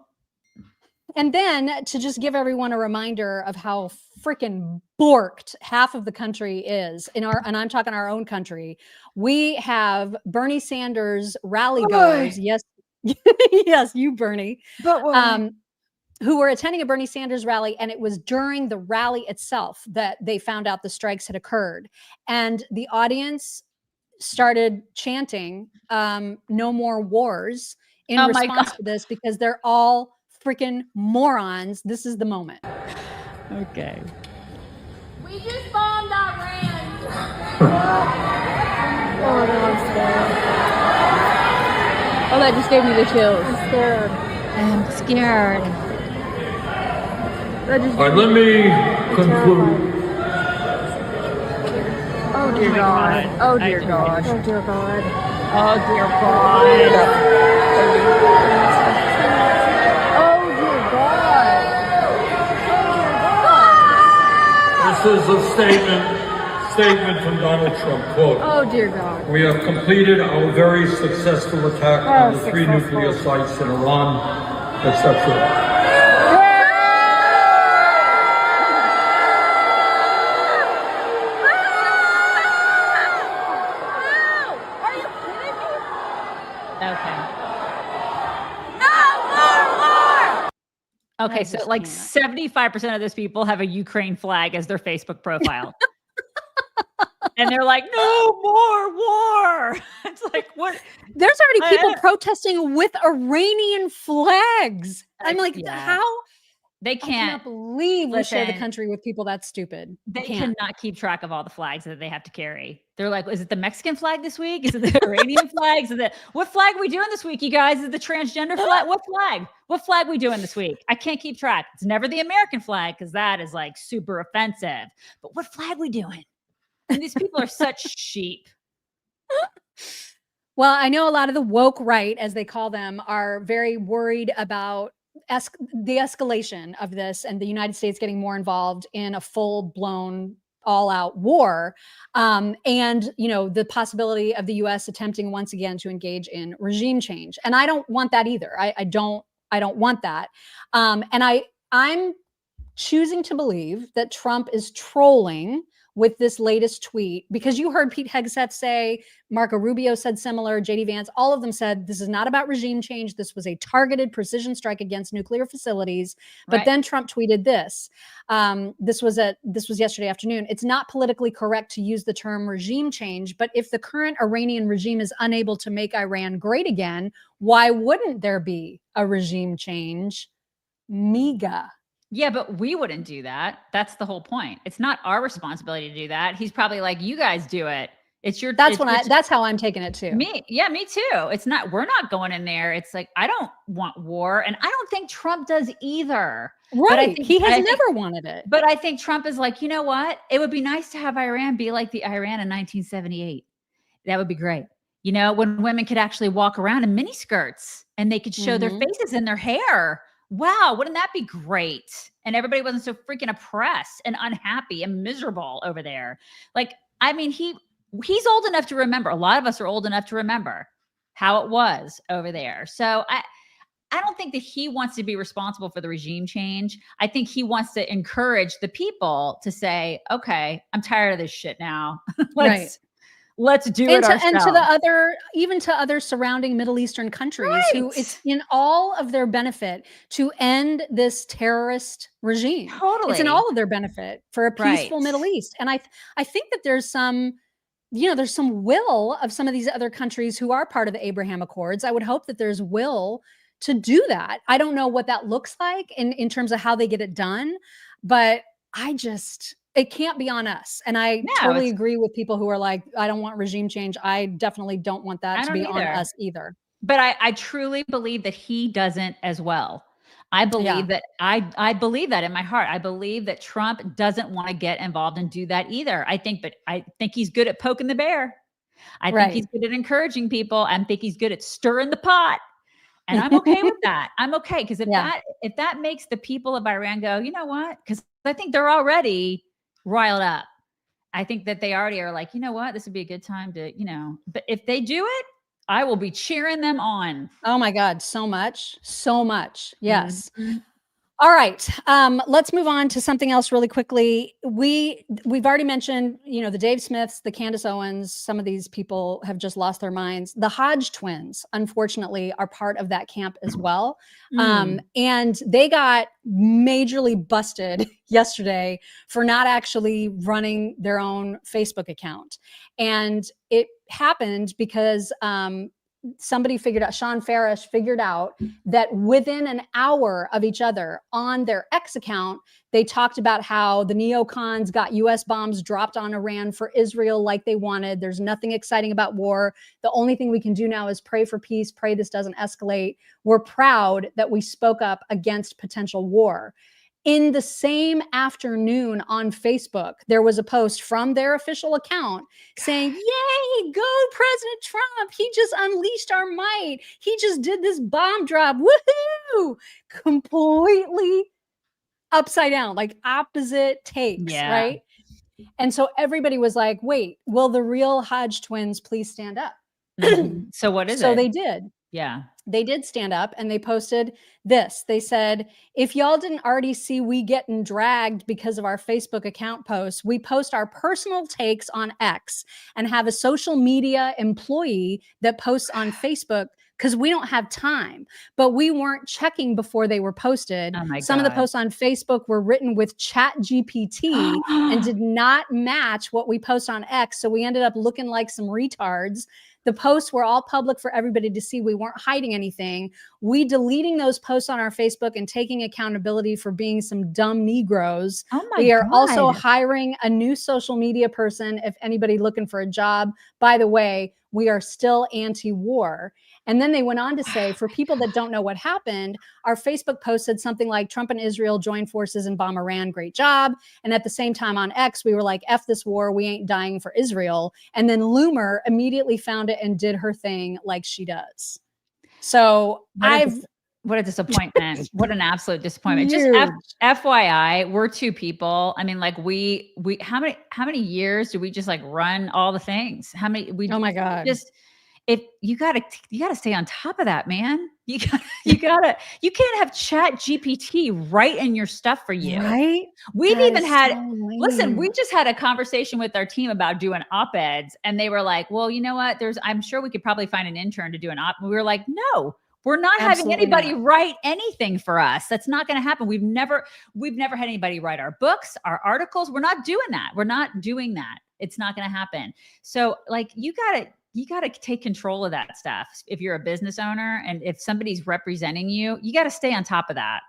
And then to just give everyone a reminder of how freaking borked half of the country is and I'm talking our own country. We have Bernie Sanders rally goers. Yes. Yes, you, Bernie. But who were attending a Bernie Sanders rally, and it was during the rally itself that they found out the strikes had occurred. And the audience started chanting, no more wars in response to this, because they're all freaking morons. This is the moment. Okay. We just bombed Iran. Oh, that just gave me the chills. I'm scared. I'm scared. That just All right, let me conclude. Oh dear God. Oh dear God. Oh dear God. Oh dear God. Oh dear God. This is a statement from Donald Trump, quote, Oh dear God. "We have completed our very successful attack on the 3 nuclear sites in Iran," etc. Okay, so like 75% of those people have a Ukraine flag as their Facebook profile. And they're like, no more war. It's like, what? There's already people protesting with Iranian flags. I'm like, how? They can't. I cannot believe we share the Listen, country with people that stupid. They can't. cannot keep track of all the flags that they have to carry. They're like, is it the Mexican flag this week? Is it the Iranian flags? What flag are we doing this week, you guys? Is it the transgender flag? What flag? What flag are we doing this week? I can't keep track. It's never the American flag because that is like super offensive. But what flag are we doing? And these people are such sheep. Well, I know a lot of the woke right, as they call them, are very worried about the escalation of this and the United States getting more involved in a full-blown all-out war, and the possibility of the U.S. attempting once again to engage in regime change. And I don't want that either. I don't want that. And I'm choosing to believe that Trump is trolling with this latest tweet, because you heard Pete Hegseth say, Marco Rubio said similar, JD Vance, all of them said this is not about regime change. This was a targeted precision strike against nuclear facilities. But Right. then Trump tweeted this. This was yesterday afternoon. It's not politically correct to use the term regime change, but if the current Iranian regime is unable to make Iran great again, why wouldn't there be a regime change? MEGA. Yeah, but we wouldn't do that. That's the whole point. It's not our responsibility to do that. He's probably like, you guys do it. It's your. That's how I'm taking it too. Me too. It's not. We're not going in there. It's like, I don't want war, and I don't think Trump does either. Right. He has never wanted it. But I think Trump is like, you know what? It would be nice to have Iran be like the Iran in 1978. That would be great. You know, when women could actually walk around in miniskirts and they could show their faces and their hair. Wow, wouldn't that be great? And everybody wasn't so freaking oppressed and unhappy and miserable over there. Like, I mean, he's old enough to remember. A lot of us are old enough to remember how it was over there. So I don't think that he wants to be responsible for the regime change. I think he wants to encourage the people to say, okay, I'm tired of this shit now. Let's do it ourselves. And to other surrounding Middle Eastern countries who it's in all of their benefit to end this terrorist regime. Totally. It's in all of their benefit for a peaceful Middle East. And I think that there's some will of some of these other countries who are part of the Abraham Accords. I would hope that there's will to do that. I don't know what that looks like in terms of how they get it done, but it can't be on us. And I totally agree with people who are like, I don't want regime change. I definitely don't want that to be on us either. But I truly believe that he doesn't as well. I believe that I believe that in my heart. I believe that Trump doesn't want to get involved and do that either. I think he's good at poking the bear. I think he's good at encouraging people. I think he's good at stirring the pot. And I'm okay with that. I'm okay. Because if that makes the people of Iran go, you know what? Because I think they're already riled up. I think that they already are like, you know what? This would be a good time to, but if they do it, I will be cheering them on. Oh my God. So much. Yes. Mm-hmm. All right. Let's move on to something else really quickly. We've already mentioned, the Dave Smiths, the Candace Owens. Some of these people have just lost their minds. The Hodge twins, unfortunately, are part of that camp as well. And they got majorly busted yesterday for not actually running their own Facebook account. And it happened because somebody figured out, Sean Farish figured out that within an hour of each other on their X account, they talked about how the neocons got US bombs dropped on Iran for Israel like they wanted. There's nothing exciting about war. The only thing we can do now is pray for peace, pray this doesn't escalate. We're proud that we spoke up against potential war. In the same afternoon on Facebook, there was a post from their official account saying, yay, go President Trump. He just unleashed our might. He just did this bomb drop. Woohoo! Completely upside down, like opposite takes, right? And so everybody was like, wait, will the real Hodge twins please stand up? So what is it? So they did. Yeah. They did stand up and they posted this. They said, if y'all didn't already see we getting dragged because of our Facebook account posts, we post our personal takes on X and have a social media employee that posts on Facebook because we don't have time. But we weren't checking before they were posted. Oh my Some of the God. posts on Facebook were written with Chat GPT and did not match what we post on X. So we ended up looking like some retards. The posts were all public for everybody to see. We weren't hiding anything. We deleting those posts on our Facebook and taking accountability for being some dumb Negroes. Oh my We are also God. hiring a new social media person if anybody looking for a job. By the way, we are still anti-war. And then they went on to say, for people that don't know what happened, our Facebook post said something like, Trump and Israel join forces and bomb Iran. Great job. And at the same time on X, we were like, F this war. We ain't dying for Israel. And then Loomer immediately found it and did her thing like she does. So what a disappointment. What an absolute disappointment. Just Huge. FYI, we're two people. I mean, like we how many years do we just like run all the things? How many Oh my God. Just if you gotta stay on top of that, man. You can't have Chat GPT writing your stuff for you. Right? We've That even is had, so listen, lame. we just had a conversation with our team about doing op-eds and they were like, well, you know what? I'm sure we could probably find an intern to do an op. We were like, no, we're not having Absolutely anybody not. write anything for us. That's not going to happen. We've never had anybody write our books, our articles. We're not doing that. We're not doing that. It's not going to happen. So like, you got to take control of that stuff. If you're a business owner and if somebody's representing you, you got to stay on top of that.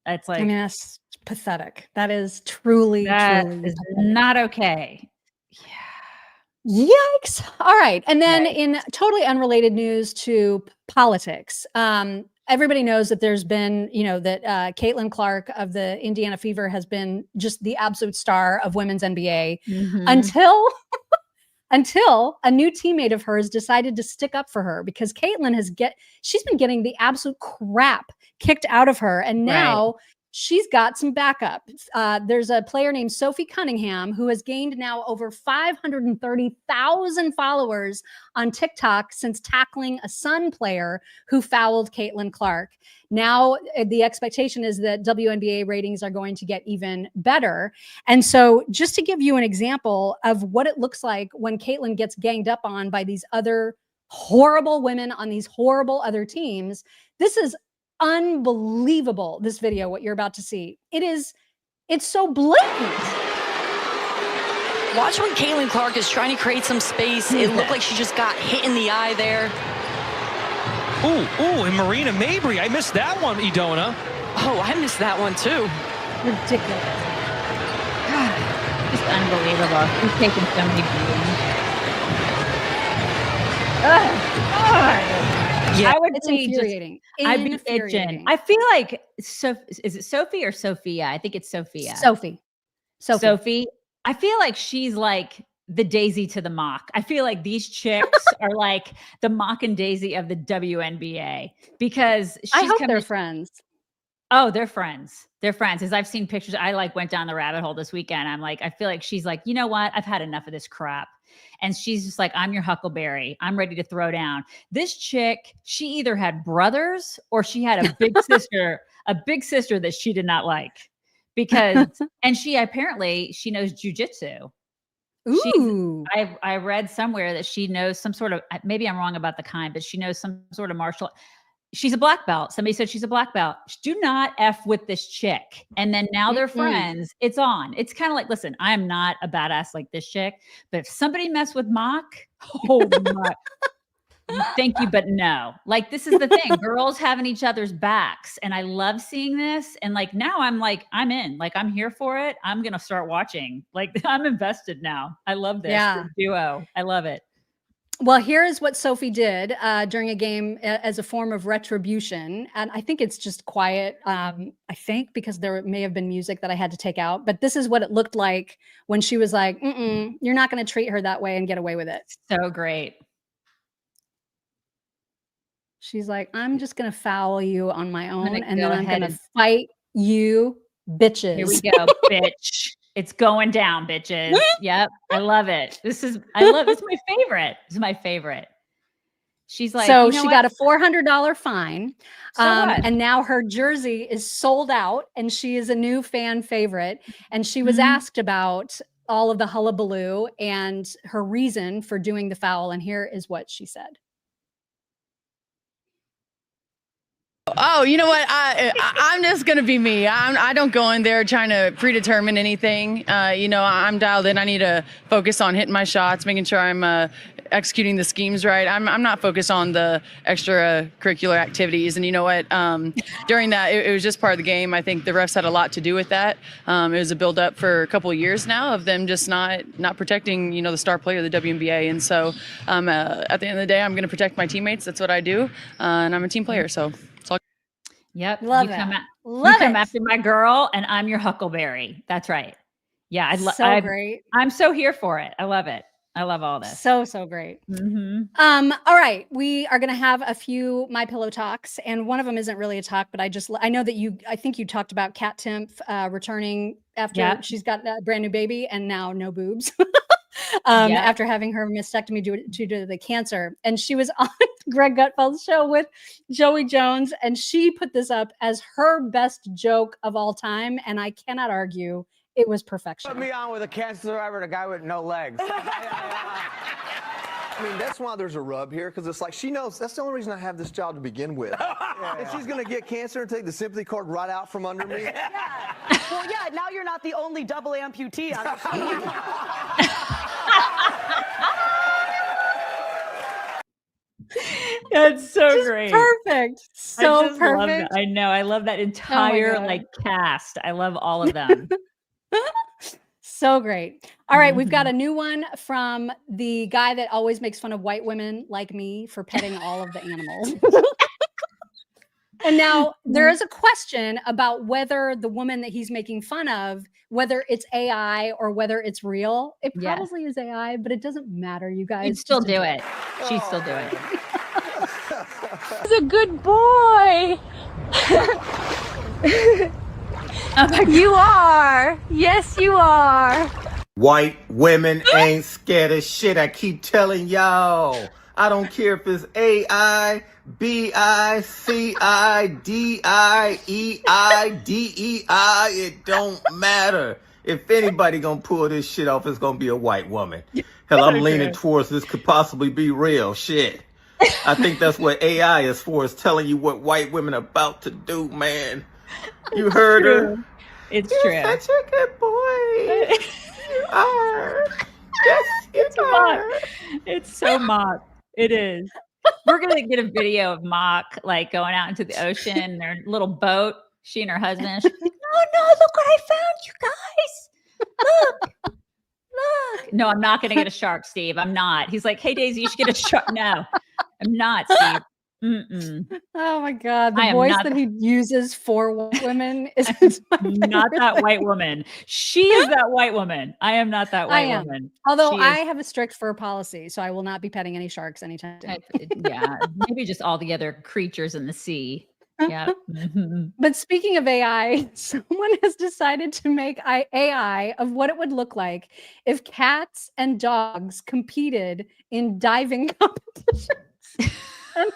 It's like, I mean, that's pathetic. That is truly is not okay. Yikes. All right. And then in totally unrelated news to politics, everybody knows that there's been, that Caitlin Clark of the Indiana Fever has been just the absolute star of women's NBA until a new teammate of hers decided to stick up for her because Caitlin she's been getting the absolute crap kicked out of her. And now she's got some backup. There's a player named Sophie Cunningham who has gained now over 530,000 followers on TikTok since tackling a Sun player who fouled Caitlin Clark. Now the expectation is that WNBA ratings are going to get even better. And so just to give you an example of what it looks like when Caitlin gets ganged up on by these other horrible women on these horrible other teams, this is unbelievable. This video, what you're about to see, it's so blatant. Watch when Caitlin Clark is trying to create some space. It looked like she just got hit in the eye there. Ooh, and Marina Mabry. I missed that one, Idona. Oh, I missed that one too. Ridiculous. God, just unbelievable. He's taken so many beatings. Yeah, I would it's be infuriating. I'd be itching. I feel like is it Sophie or Sophia? I think it's Sophia. Sophie. I feel like she's like the Daisy to the mock. I feel like these chicks are like the mock and Daisy of the WNBA because I hope they're friends. Oh, they're friends. They're friends. As I've seen pictures, I like went down the rabbit hole this weekend. I'm like, I feel like she's like, you know what? I've had enough of this crap. And she's just like, I'm your Huckleberry. I'm ready to throw down. This chick, she either had brothers or she had a big sister a big sister that she did not like because, and she knows jujitsu. I read somewhere that she knows some sort of, maybe I'm wrong about the kind, but she knows some sort of martial. She's a black belt. Somebody said she's a black belt. Do not F with this chick. And then now they're friends. It's on. It's kind of like, listen, I am not a badass like this chick, but if somebody mess with Mock, oh my, thank you, but no. Like, this is the thing. Girls having each other's backs. And I love seeing this. And like, now I'm like, I'm in. Like, I'm here for it. I'm going to start watching. Like, I'm invested now. I love this duo. I love it. Well, here is what Sophie did during a game as a form of retribution. And I think it's just quiet, I think, because there may have been music that I had to take out. But this is what it looked like when she was like, you're not going to treat her that way and get away with it. So great. She's like, I'm just going to foul you on my own. And then I'm going to fight you, bitches. Here we go, bitch. It's going down, bitches. Yep. I love it. It's my favorite. This is my favorite. She's like, so she got a $400 fine. And now her jersey is sold out and she is a new fan favorite. And she was asked about all of the hullabaloo and her reason for doing the foul. And here is what she said. Oh, you know what? I'm just going to be me. I don't go in there trying to predetermine anything. I'm dialed in. I need to focus on hitting my shots, making sure I'm executing the schemes right. I'm not focused on the extracurricular activities. And you know what? During that, it was just part of the game. I think the refs had a lot to do with that. It was a build-up for a couple of years now of them just not protecting, the star player of the WNBA. And so at the end of the day, I'm going to protect my teammates. That's what I do. And I'm a team player, so... Yep. Love you it. Come after my girl and I'm your Huckleberry. That's right. Yeah. So great. I'm so here for it. I love it. I love all this. So great. All right. We are going to have a few My Pillow talks, and one of them isn't really a talk, but I know that I think you talked about Kat Timpf returning after she's got a brand new baby and now no boobs. After having her mastectomy due to the cancer. And she was on Greg Gutfeld's show with Joey Jones, and she put this up as her best joke of all time. And I cannot argue. It was perfection. Put me on with a cancer survivor and a guy with no legs. I mean, that's why there's a rub here, because it's like she knows that's the only reason I have this job to begin with. And she's going to get cancer and take the sympathy card right out from under me. Yeah. Well, yeah, now you're not the only double amputee on the show. That's so great. Perfect. So perfect. I know. I love that entire cast. I love all of them. So great. All right. We've got a new one from the guy that always makes fun of white women like me for petting all of the animals. And now there is a question about whether the woman that he's making fun of, whether it's AI or whether it's real. It probably is AI, but it doesn't matter, you guys. She'd still do it. She'd still do it. He's a good boy. You are. Yes, you are. White women ain't scared of shit. I keep telling y'all. I don't care if it's AI, BI, CI, DI, EI, DEI. It don't matter. If anybody gonna pull this shit off, it's gonna be a white woman. Hell, I'm leaning towards this could possibly be real shit. I think that's what AI is for, is telling you what white women are about to do, man. You heard her? It's You're true. such a good boy. You are. Yes, you are. It's so Mock. It is. We're going to get a video of Mock like going out into the ocean in their little boat. She and her husband. She's like, oh no, look what I found, you guys. Look. No, I'm not going to get a shark, Steve. I'm not. He's like, hey, Daisy, you should get a shark. No, I'm not, Steve. Oh my God. The voice that he uses for white women is not that white woman. She is that white woman. I am not that white woman. Although I have a strict fur policy, so I will not be petting any sharks anytime soon. Yeah. Maybe just all the other creatures in the sea. Yeah. But speaking of AI, someone has decided to make AI of what it would look like if cats and dogs competed in diving competitions. And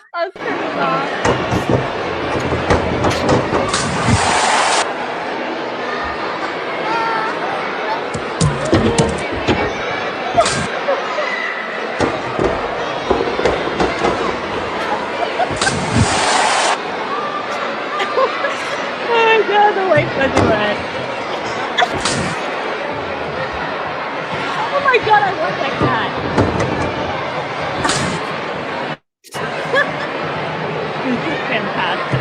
my God, I love that cat. This is fantastic.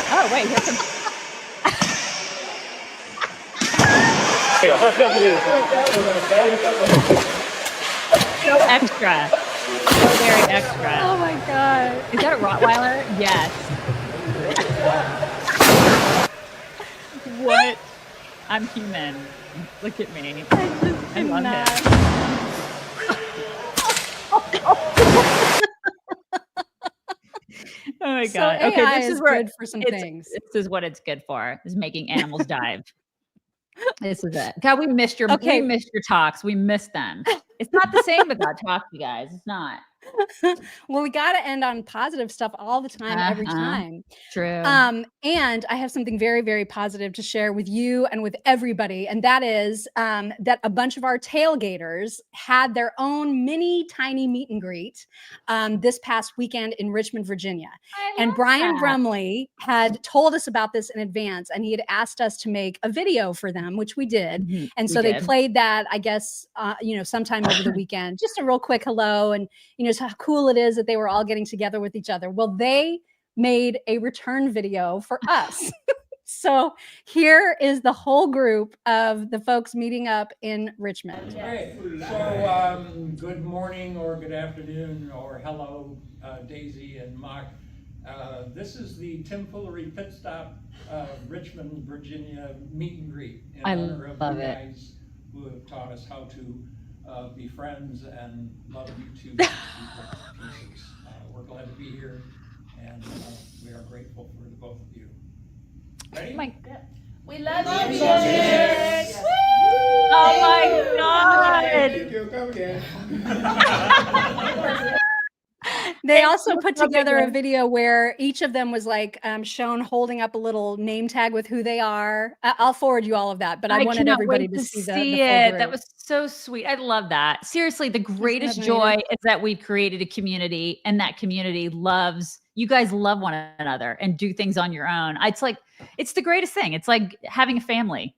Oh, wait, here comes. So extra. So very extra. Oh my God. Is that a Rottweiler? Yes. What? I'm human. Look at me. I love him. Oh my God. So AI Okay, this is is where good for some things. This is what it's good for, is making animals dive. This is it. God, we missed your talks. We missed them. It's not the same without talk, you guys. It's not. Well, we got to end on positive stuff all the time, every time. True. And I have something very, very positive to share with you and with everybody. And that is that a bunch of our tailgaters had their own mini tiny meet and greet this past weekend in Richmond, Virginia. And Brian Brumley had told us about this in advance, and he had asked us to make a video for them, which we did. And so they played that, I guess, sometime over the weekend, just a real quick hello. And, how cool it is that they were all getting together with each other. Well, they made a return video for us. So here is the whole group of the folks meeting up in Richmond. Great. So good morning or good afternoon or hello, Daisy and Mark. This is the Tim Foolery Pit Stop Richmond, Virginia meet and greet in honor of you guys who have taught us how to be friends and love you two pieces. We're glad to be here, and we are grateful for the both of you. Ready? Oh my God. We love you, Jennings. Oh my God. They also put together a video where each of them was like shown holding up a little name tag with who they are. I'll forward you all of that, but I wanted everybody to see it. That was so sweet. I love that. Seriously, the greatest joy is that we've created a community, and that community you guys love one another and do things on your own. It's the greatest thing. It's like having a family,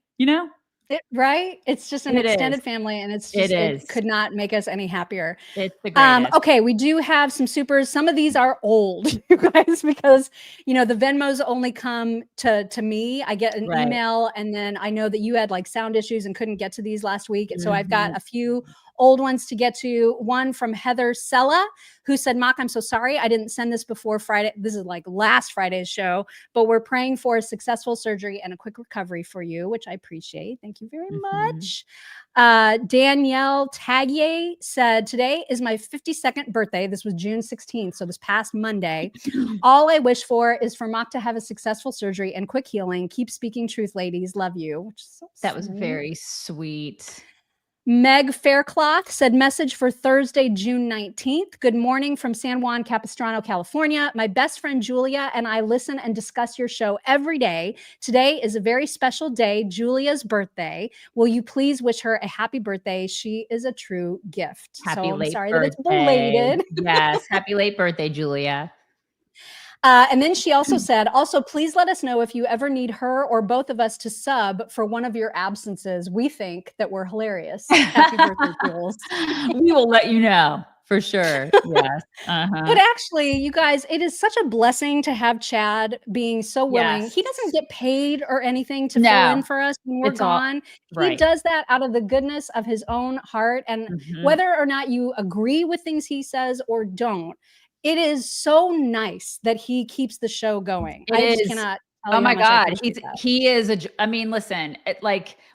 right? It's just an extended family, and it could not make us any happier. It's the greatest. Okay, we do have some supers. Some of these are old, you guys, because the Venmos only come to me. I get an email, and then I know that you had like sound issues and couldn't get to these last week. And so I've got a few old ones to get to. One from Heather Sella, who said, Mock, I'm so sorry I didn't send this before Friday. This is like last Friday's show, but we're praying for a successful surgery and a quick recovery for you, which I appreciate. Thank you very much. Danielle Tagier said, today is my 52nd birthday. This was June 16th, so this past Monday. All I wish for is for Mock to have a successful surgery and quick healing. Keep speaking truth, ladies. Love you. Which is so that was very sweet. Meg Faircloth said, message for Thursday, June 19th. Good morning from San Juan Capistrano, California. My best friend Julia and I listen and discuss your show every day. Today is a very special day, Julia's birthday. Will you please wish her a happy birthday? She is a true gift. Happy late I'm sorry birthday. that it's belated. Yes, happy late birthday, Julia. And then she also said, please let us know if you ever need her or both of us to sub for one of your absences. We think that we're hilarious. Happy birthday, Jules. We will let you know for sure. Yes. But actually, you guys, it is such a blessing to have Chad being so willing. Yes. He doesn't get paid or anything to fill in for us when we're gone. He does that out of the goodness of his own heart. And whether or not you agree with things he says or don't, it is so nice that he keeps the show going. I just cannot. Oh my God. He is listen,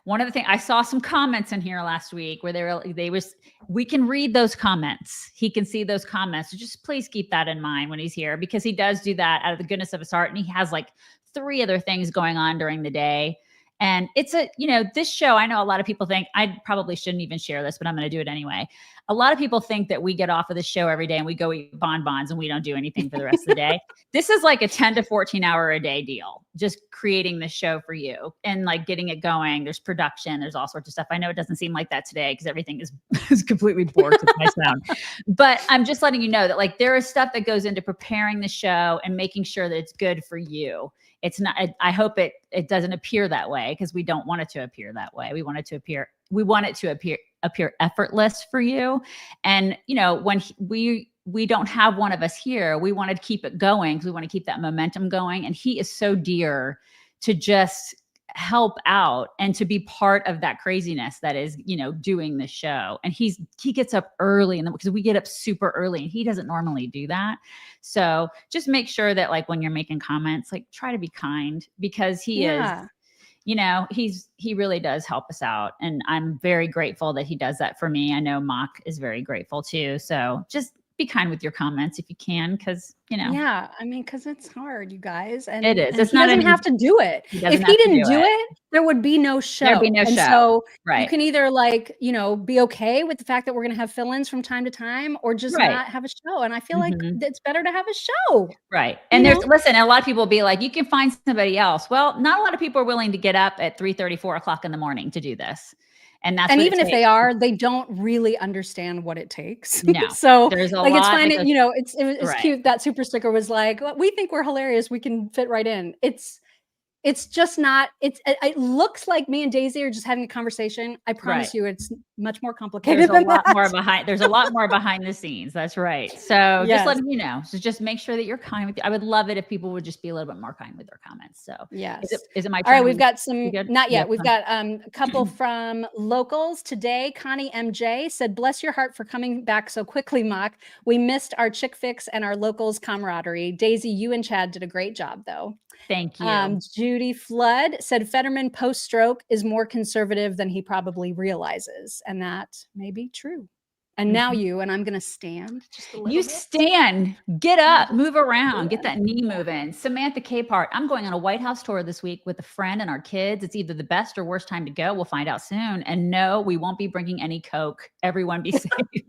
one of the things, I saw some comments in here last week where we can read those comments. He can see those comments. So just please keep that in mind when he's here, because he does do that out of the goodness of his heart. And he has like 3 other things going on during the day. And it's this show, I know a lot of people think, I probably shouldn't even share this, but I'm going to do it anyway. A lot of people think that we get off of the show every day and we go eat bonbons and we don't do anything for the rest of the day. This is like a 10 to 14 hour a day deal, just creating this show for you and like getting it going. There's production, there's all sorts of stuff. I know it doesn't seem like that today because everything is completely bored with my sound, but I'm just letting you know that like there is stuff that goes into preparing the show and making sure that it's good for you. it's not, I hope it doesn't appear that way, because we don't want it to appear that way. We want it to appear effortless for you. And, you know, when we don't have one of us here, we want to keep it going because we want to keep that momentum going. And he is so dear to just help out and to be part of that craziness that is, you know, doing the show. And he gets up early, and because we get up super early and he doesn't normally do that. So just make sure that, like, when you're making comments, like, try to be kind, because he is, you know, he really does help us out. And I'm very grateful that he does that for me. I know Mock is very grateful too. So just be kind with your comments if you can, because, you know. Yeah, I mean, because it's hard, you guys. And it is. He doesn't have to do it. If he didn't do it, there would be no show. There'd be no show. So right. You can either, like, you know, be okay with the fact that we're going to have fill-ins from time to time, or just not have a show. And I feel like it's better to have a show. Right. And listen, a lot of people will be like, you can find somebody else. Well, not a lot of people are willing to get up at 3:30, 4 o'clock in the morning to do this. And even if they are, they don't really understand what it takes. No. So there's a like, lot it's fine. because, You know, it's cute. That super sticker was like, well, we think we're hilarious. We can fit right in. It's just not, it looks like me and Daisy are just having a conversation. I promise you it's much more complicated there's than a lot that. more behind. There's a lot more behind the scenes. That's right. So just letting you know. So just make sure that you're kind with you. I would love it if people would just be a little bit more kind with their comments. So yes. Is it my turn? All right, we've got some, not yet. Yep. We've got a couple from locals today. Connie MJ said, bless your heart for coming back so quickly, Mock. We missed our chick fix and our locals camaraderie. Daisy, you and Chad did a great job though. Thank you. Judy Flood said Fetterman post-stroke is more conservative than he probably realizes. And that may be true. And now and I'm going to stand just a little bit. Stand, get up, move around, get that knee moving. Samantha Capehart, I'm going on a White House tour this week with a friend and our kids. It's either the best or worst time to go. We'll find out soon. And no, we won't be bringing any Coke. Everyone be safe. You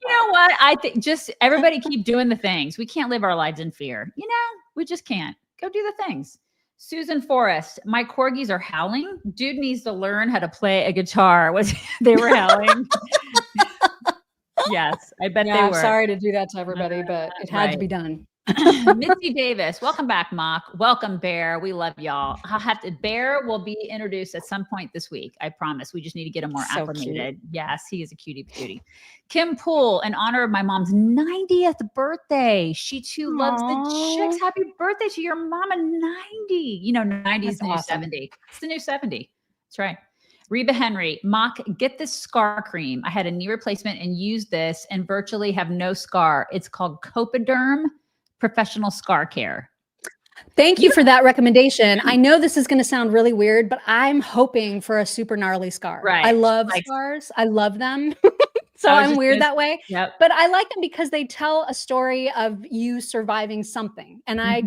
know what? I think just everybody keep doing the things. We can't live our lives in fear. You know, we just can't. Go do the things. Susan Forrest, my corgis are howling. Dude needs to learn how to play a guitar. They were howling. Yes, I bet they were. Sorry to do that to everybody, but it had to be done. Mitzi Davis, welcome back, Mock. Welcome, Bear. We love y'all. Bear will be introduced at some point this week. I promise. We just need to get him more acclimated. Cute. Yes, he is a cutie patootie. Kim Poole, in honor of my mom's 90th birthday. She too loves the chicks. Happy birthday to your mama, 90. You know, 90 is the new 70. It's the new 70. That's right. Reba Henry, Mock, get this scar cream. I had a knee replacement and used this and virtually have no scar. It's called Copaderm Professional Scar Care. Thank you for that recommendation. I know this is going to sound really weird, but I'm hoping for a super gnarly scar. Right. I love scars. I love them. So I'm weird that way. Yep. But I like them because they tell a story of you surviving something. And I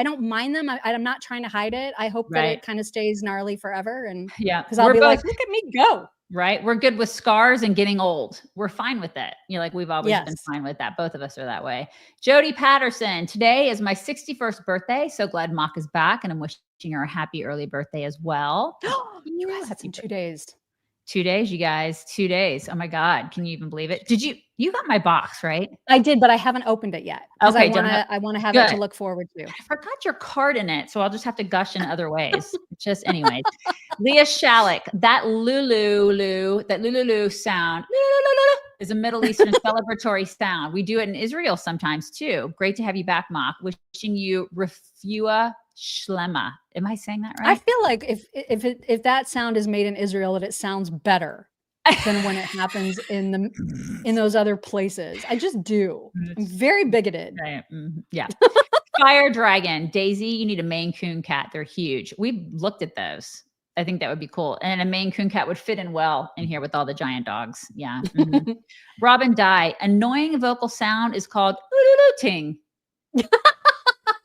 don't mind them. I'm not trying to hide it. I hope that it kind of stays gnarly forever. And because I'll be like, look at me go. Right. We're good with scars and getting old. We're fine with it. You know, like we've always been fine with that. Both of us are that way. Jody Patterson, today is my 61st birthday. So glad Mock is back, and I'm wishing her a happy early birthday as well. You guys, that's in 2 days. 2 days, you guys, 2 days. Oh my God. Can you even believe it? You got my box, right? I did, but I haven't opened it yet. Okay. I want to have it to look forward to. I forgot your card in it, so I'll just have to gush in other ways. Anyways. Leah Shallak, that Lulu sound is a Middle Eastern celebratory sound. We do it in Israel sometimes too. Great to have you back, Mock. Wishing you Refua Shlema. Am I saying that right? I feel like if that sound is made in Israel, that it sounds better than when it happens in those other places. I just do. I'm very bigoted. Right. Yeah. Fire Dragon, Daisy, you need a Maine Coon cat. They're huge. We've looked at those. I think that would be cool. And a Maine Coon cat would fit in well in here with all the giant dogs. Yeah. Robin Dye, annoying vocal sound is called ululating.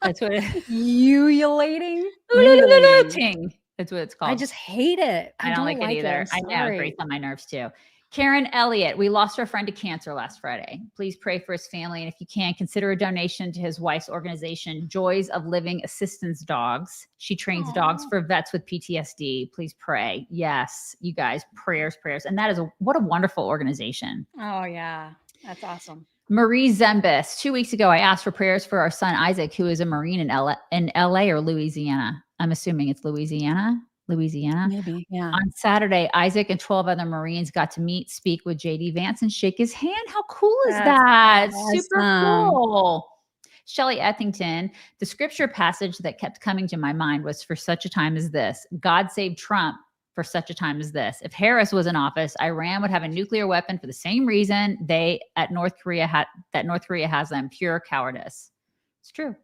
That's what it is. Ululating? Ululating. That's what it's called. I just hate it. I don't like it either. I know. It grates on my nerves too. Karen Elliott, we lost our friend to cancer last Friday. Please pray for his family. And if you can, consider a donation to his wife's organization, Joys of Living Assistance Dogs. She trains dogs for vets with PTSD. Please pray. Yes, you guys, prayers. And that is what a wonderful organization. Oh, yeah. That's awesome. Marie Zembis. 2 weeks ago, I asked for prayers for our son Isaac, who is a Marine in LA or Louisiana. I'm assuming it's Louisiana. Maybe, yeah. On Saturday, Isaac and 12 other Marines got to meet, speak with JD Vance, and shake his hand. How cool is that? Awesome. Super cool. Shelley Ethington, the scripture passage that kept coming to my mind was for such a time as this. God saved Trump for such a time as this. If Harris was in office, Iran would have a nuclear weapon for the same reason North Korea has them, pure cowardice. It's true.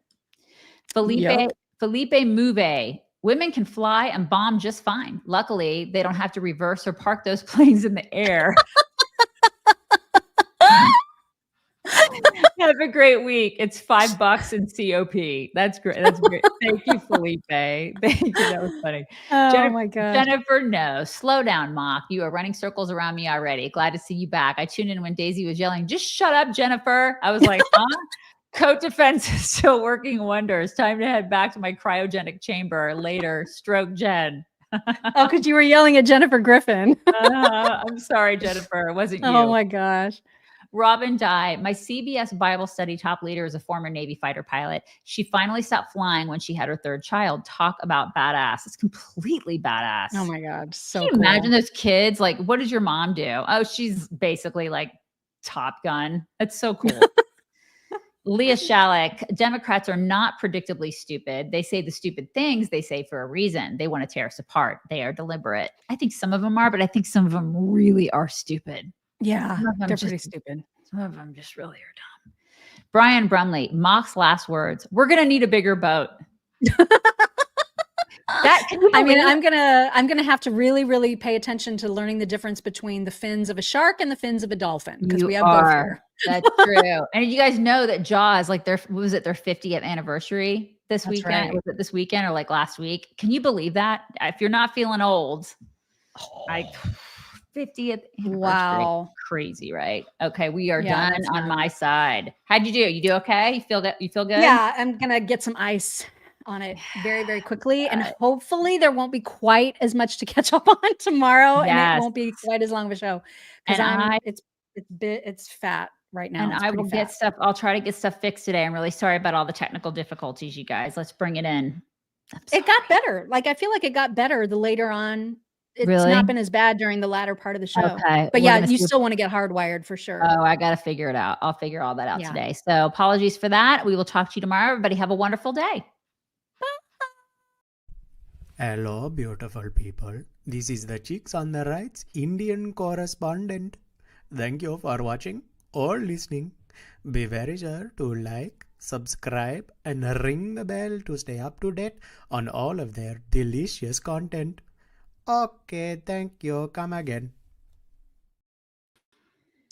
Felipe Mouve. Women can fly and bomb just fine. Luckily, they don't have to reverse or park those planes in the air. Have a great week. It's $5 in COP. That's great. That's great. Thank you, Felipe. Thank you. That was funny. Oh my God. Jennifer, no. Slow down, Mock. You are running circles around me already. Glad to see you back. I tuned in when Daisy was yelling, just shut up, Jennifer. I was like, huh? Coat defense is still working wonders. Time to head back to my cryogenic chamber later. Stroke Jen. Oh, because you were yelling at Jennifer Griffin. I'm sorry, Jennifer. It wasn't you. Oh my gosh. Robin Dye, my CBS Bible study top leader, is a former Navy fighter pilot. She finally stopped flying when she had her third child. Talk about badass. It's completely badass. Oh my God. So Can you imagine those kids? Like, what does your mom do? Oh, she's basically like Top Gun. That's so cool. Leah Shalek, Democrats are not predictably stupid. They say the stupid things they say for a reason. They want to tear us apart. They are deliberate. I think some of them are, but I think some of them really are stupid. Yeah, they're pretty stupid. Some of them just really are dumb. Brian Brumley, Mock's last words. We're going to need a bigger boat. I'm gonna have to really pay attention to learning the difference between the fins of a shark and the fins of a dolphin, because we have both here. That's true. And you guys know that Jaws, like their 50th anniversary this weekend? Right. Was it this weekend or like last week? Can you believe that? If you're not feeling old, like 50th anniversary. Wow. Crazy, right? Okay, we are done on my side. How'd you do? You do okay? You feel good? Yeah, I'm gonna get some ice on it very quickly, and hopefully there won't be quite as much to catch up on tomorrow, and it won't be quite as long of a show, because it's fat right now. And I will get stuff. I'll try to get stuff fixed today. I'm really sorry about all the technical difficulties, you guys. Let's bring it in. It got better. Like, I feel like it got better the later on. It's not been as bad during the latter part of the show. Okay. But yeah, you still want to get hardwired for sure. Oh, I got to figure it out. I'll figure all that out today. So apologies for that. We will talk to you tomorrow. Everybody have a wonderful day. Hello, beautiful people. This is the Chicks on the Right's Indian correspondent. Thank you for watching or listening. Be very sure to like, subscribe, and ring the bell to stay up to date on all of their delicious content. Okay, thank you. Come again.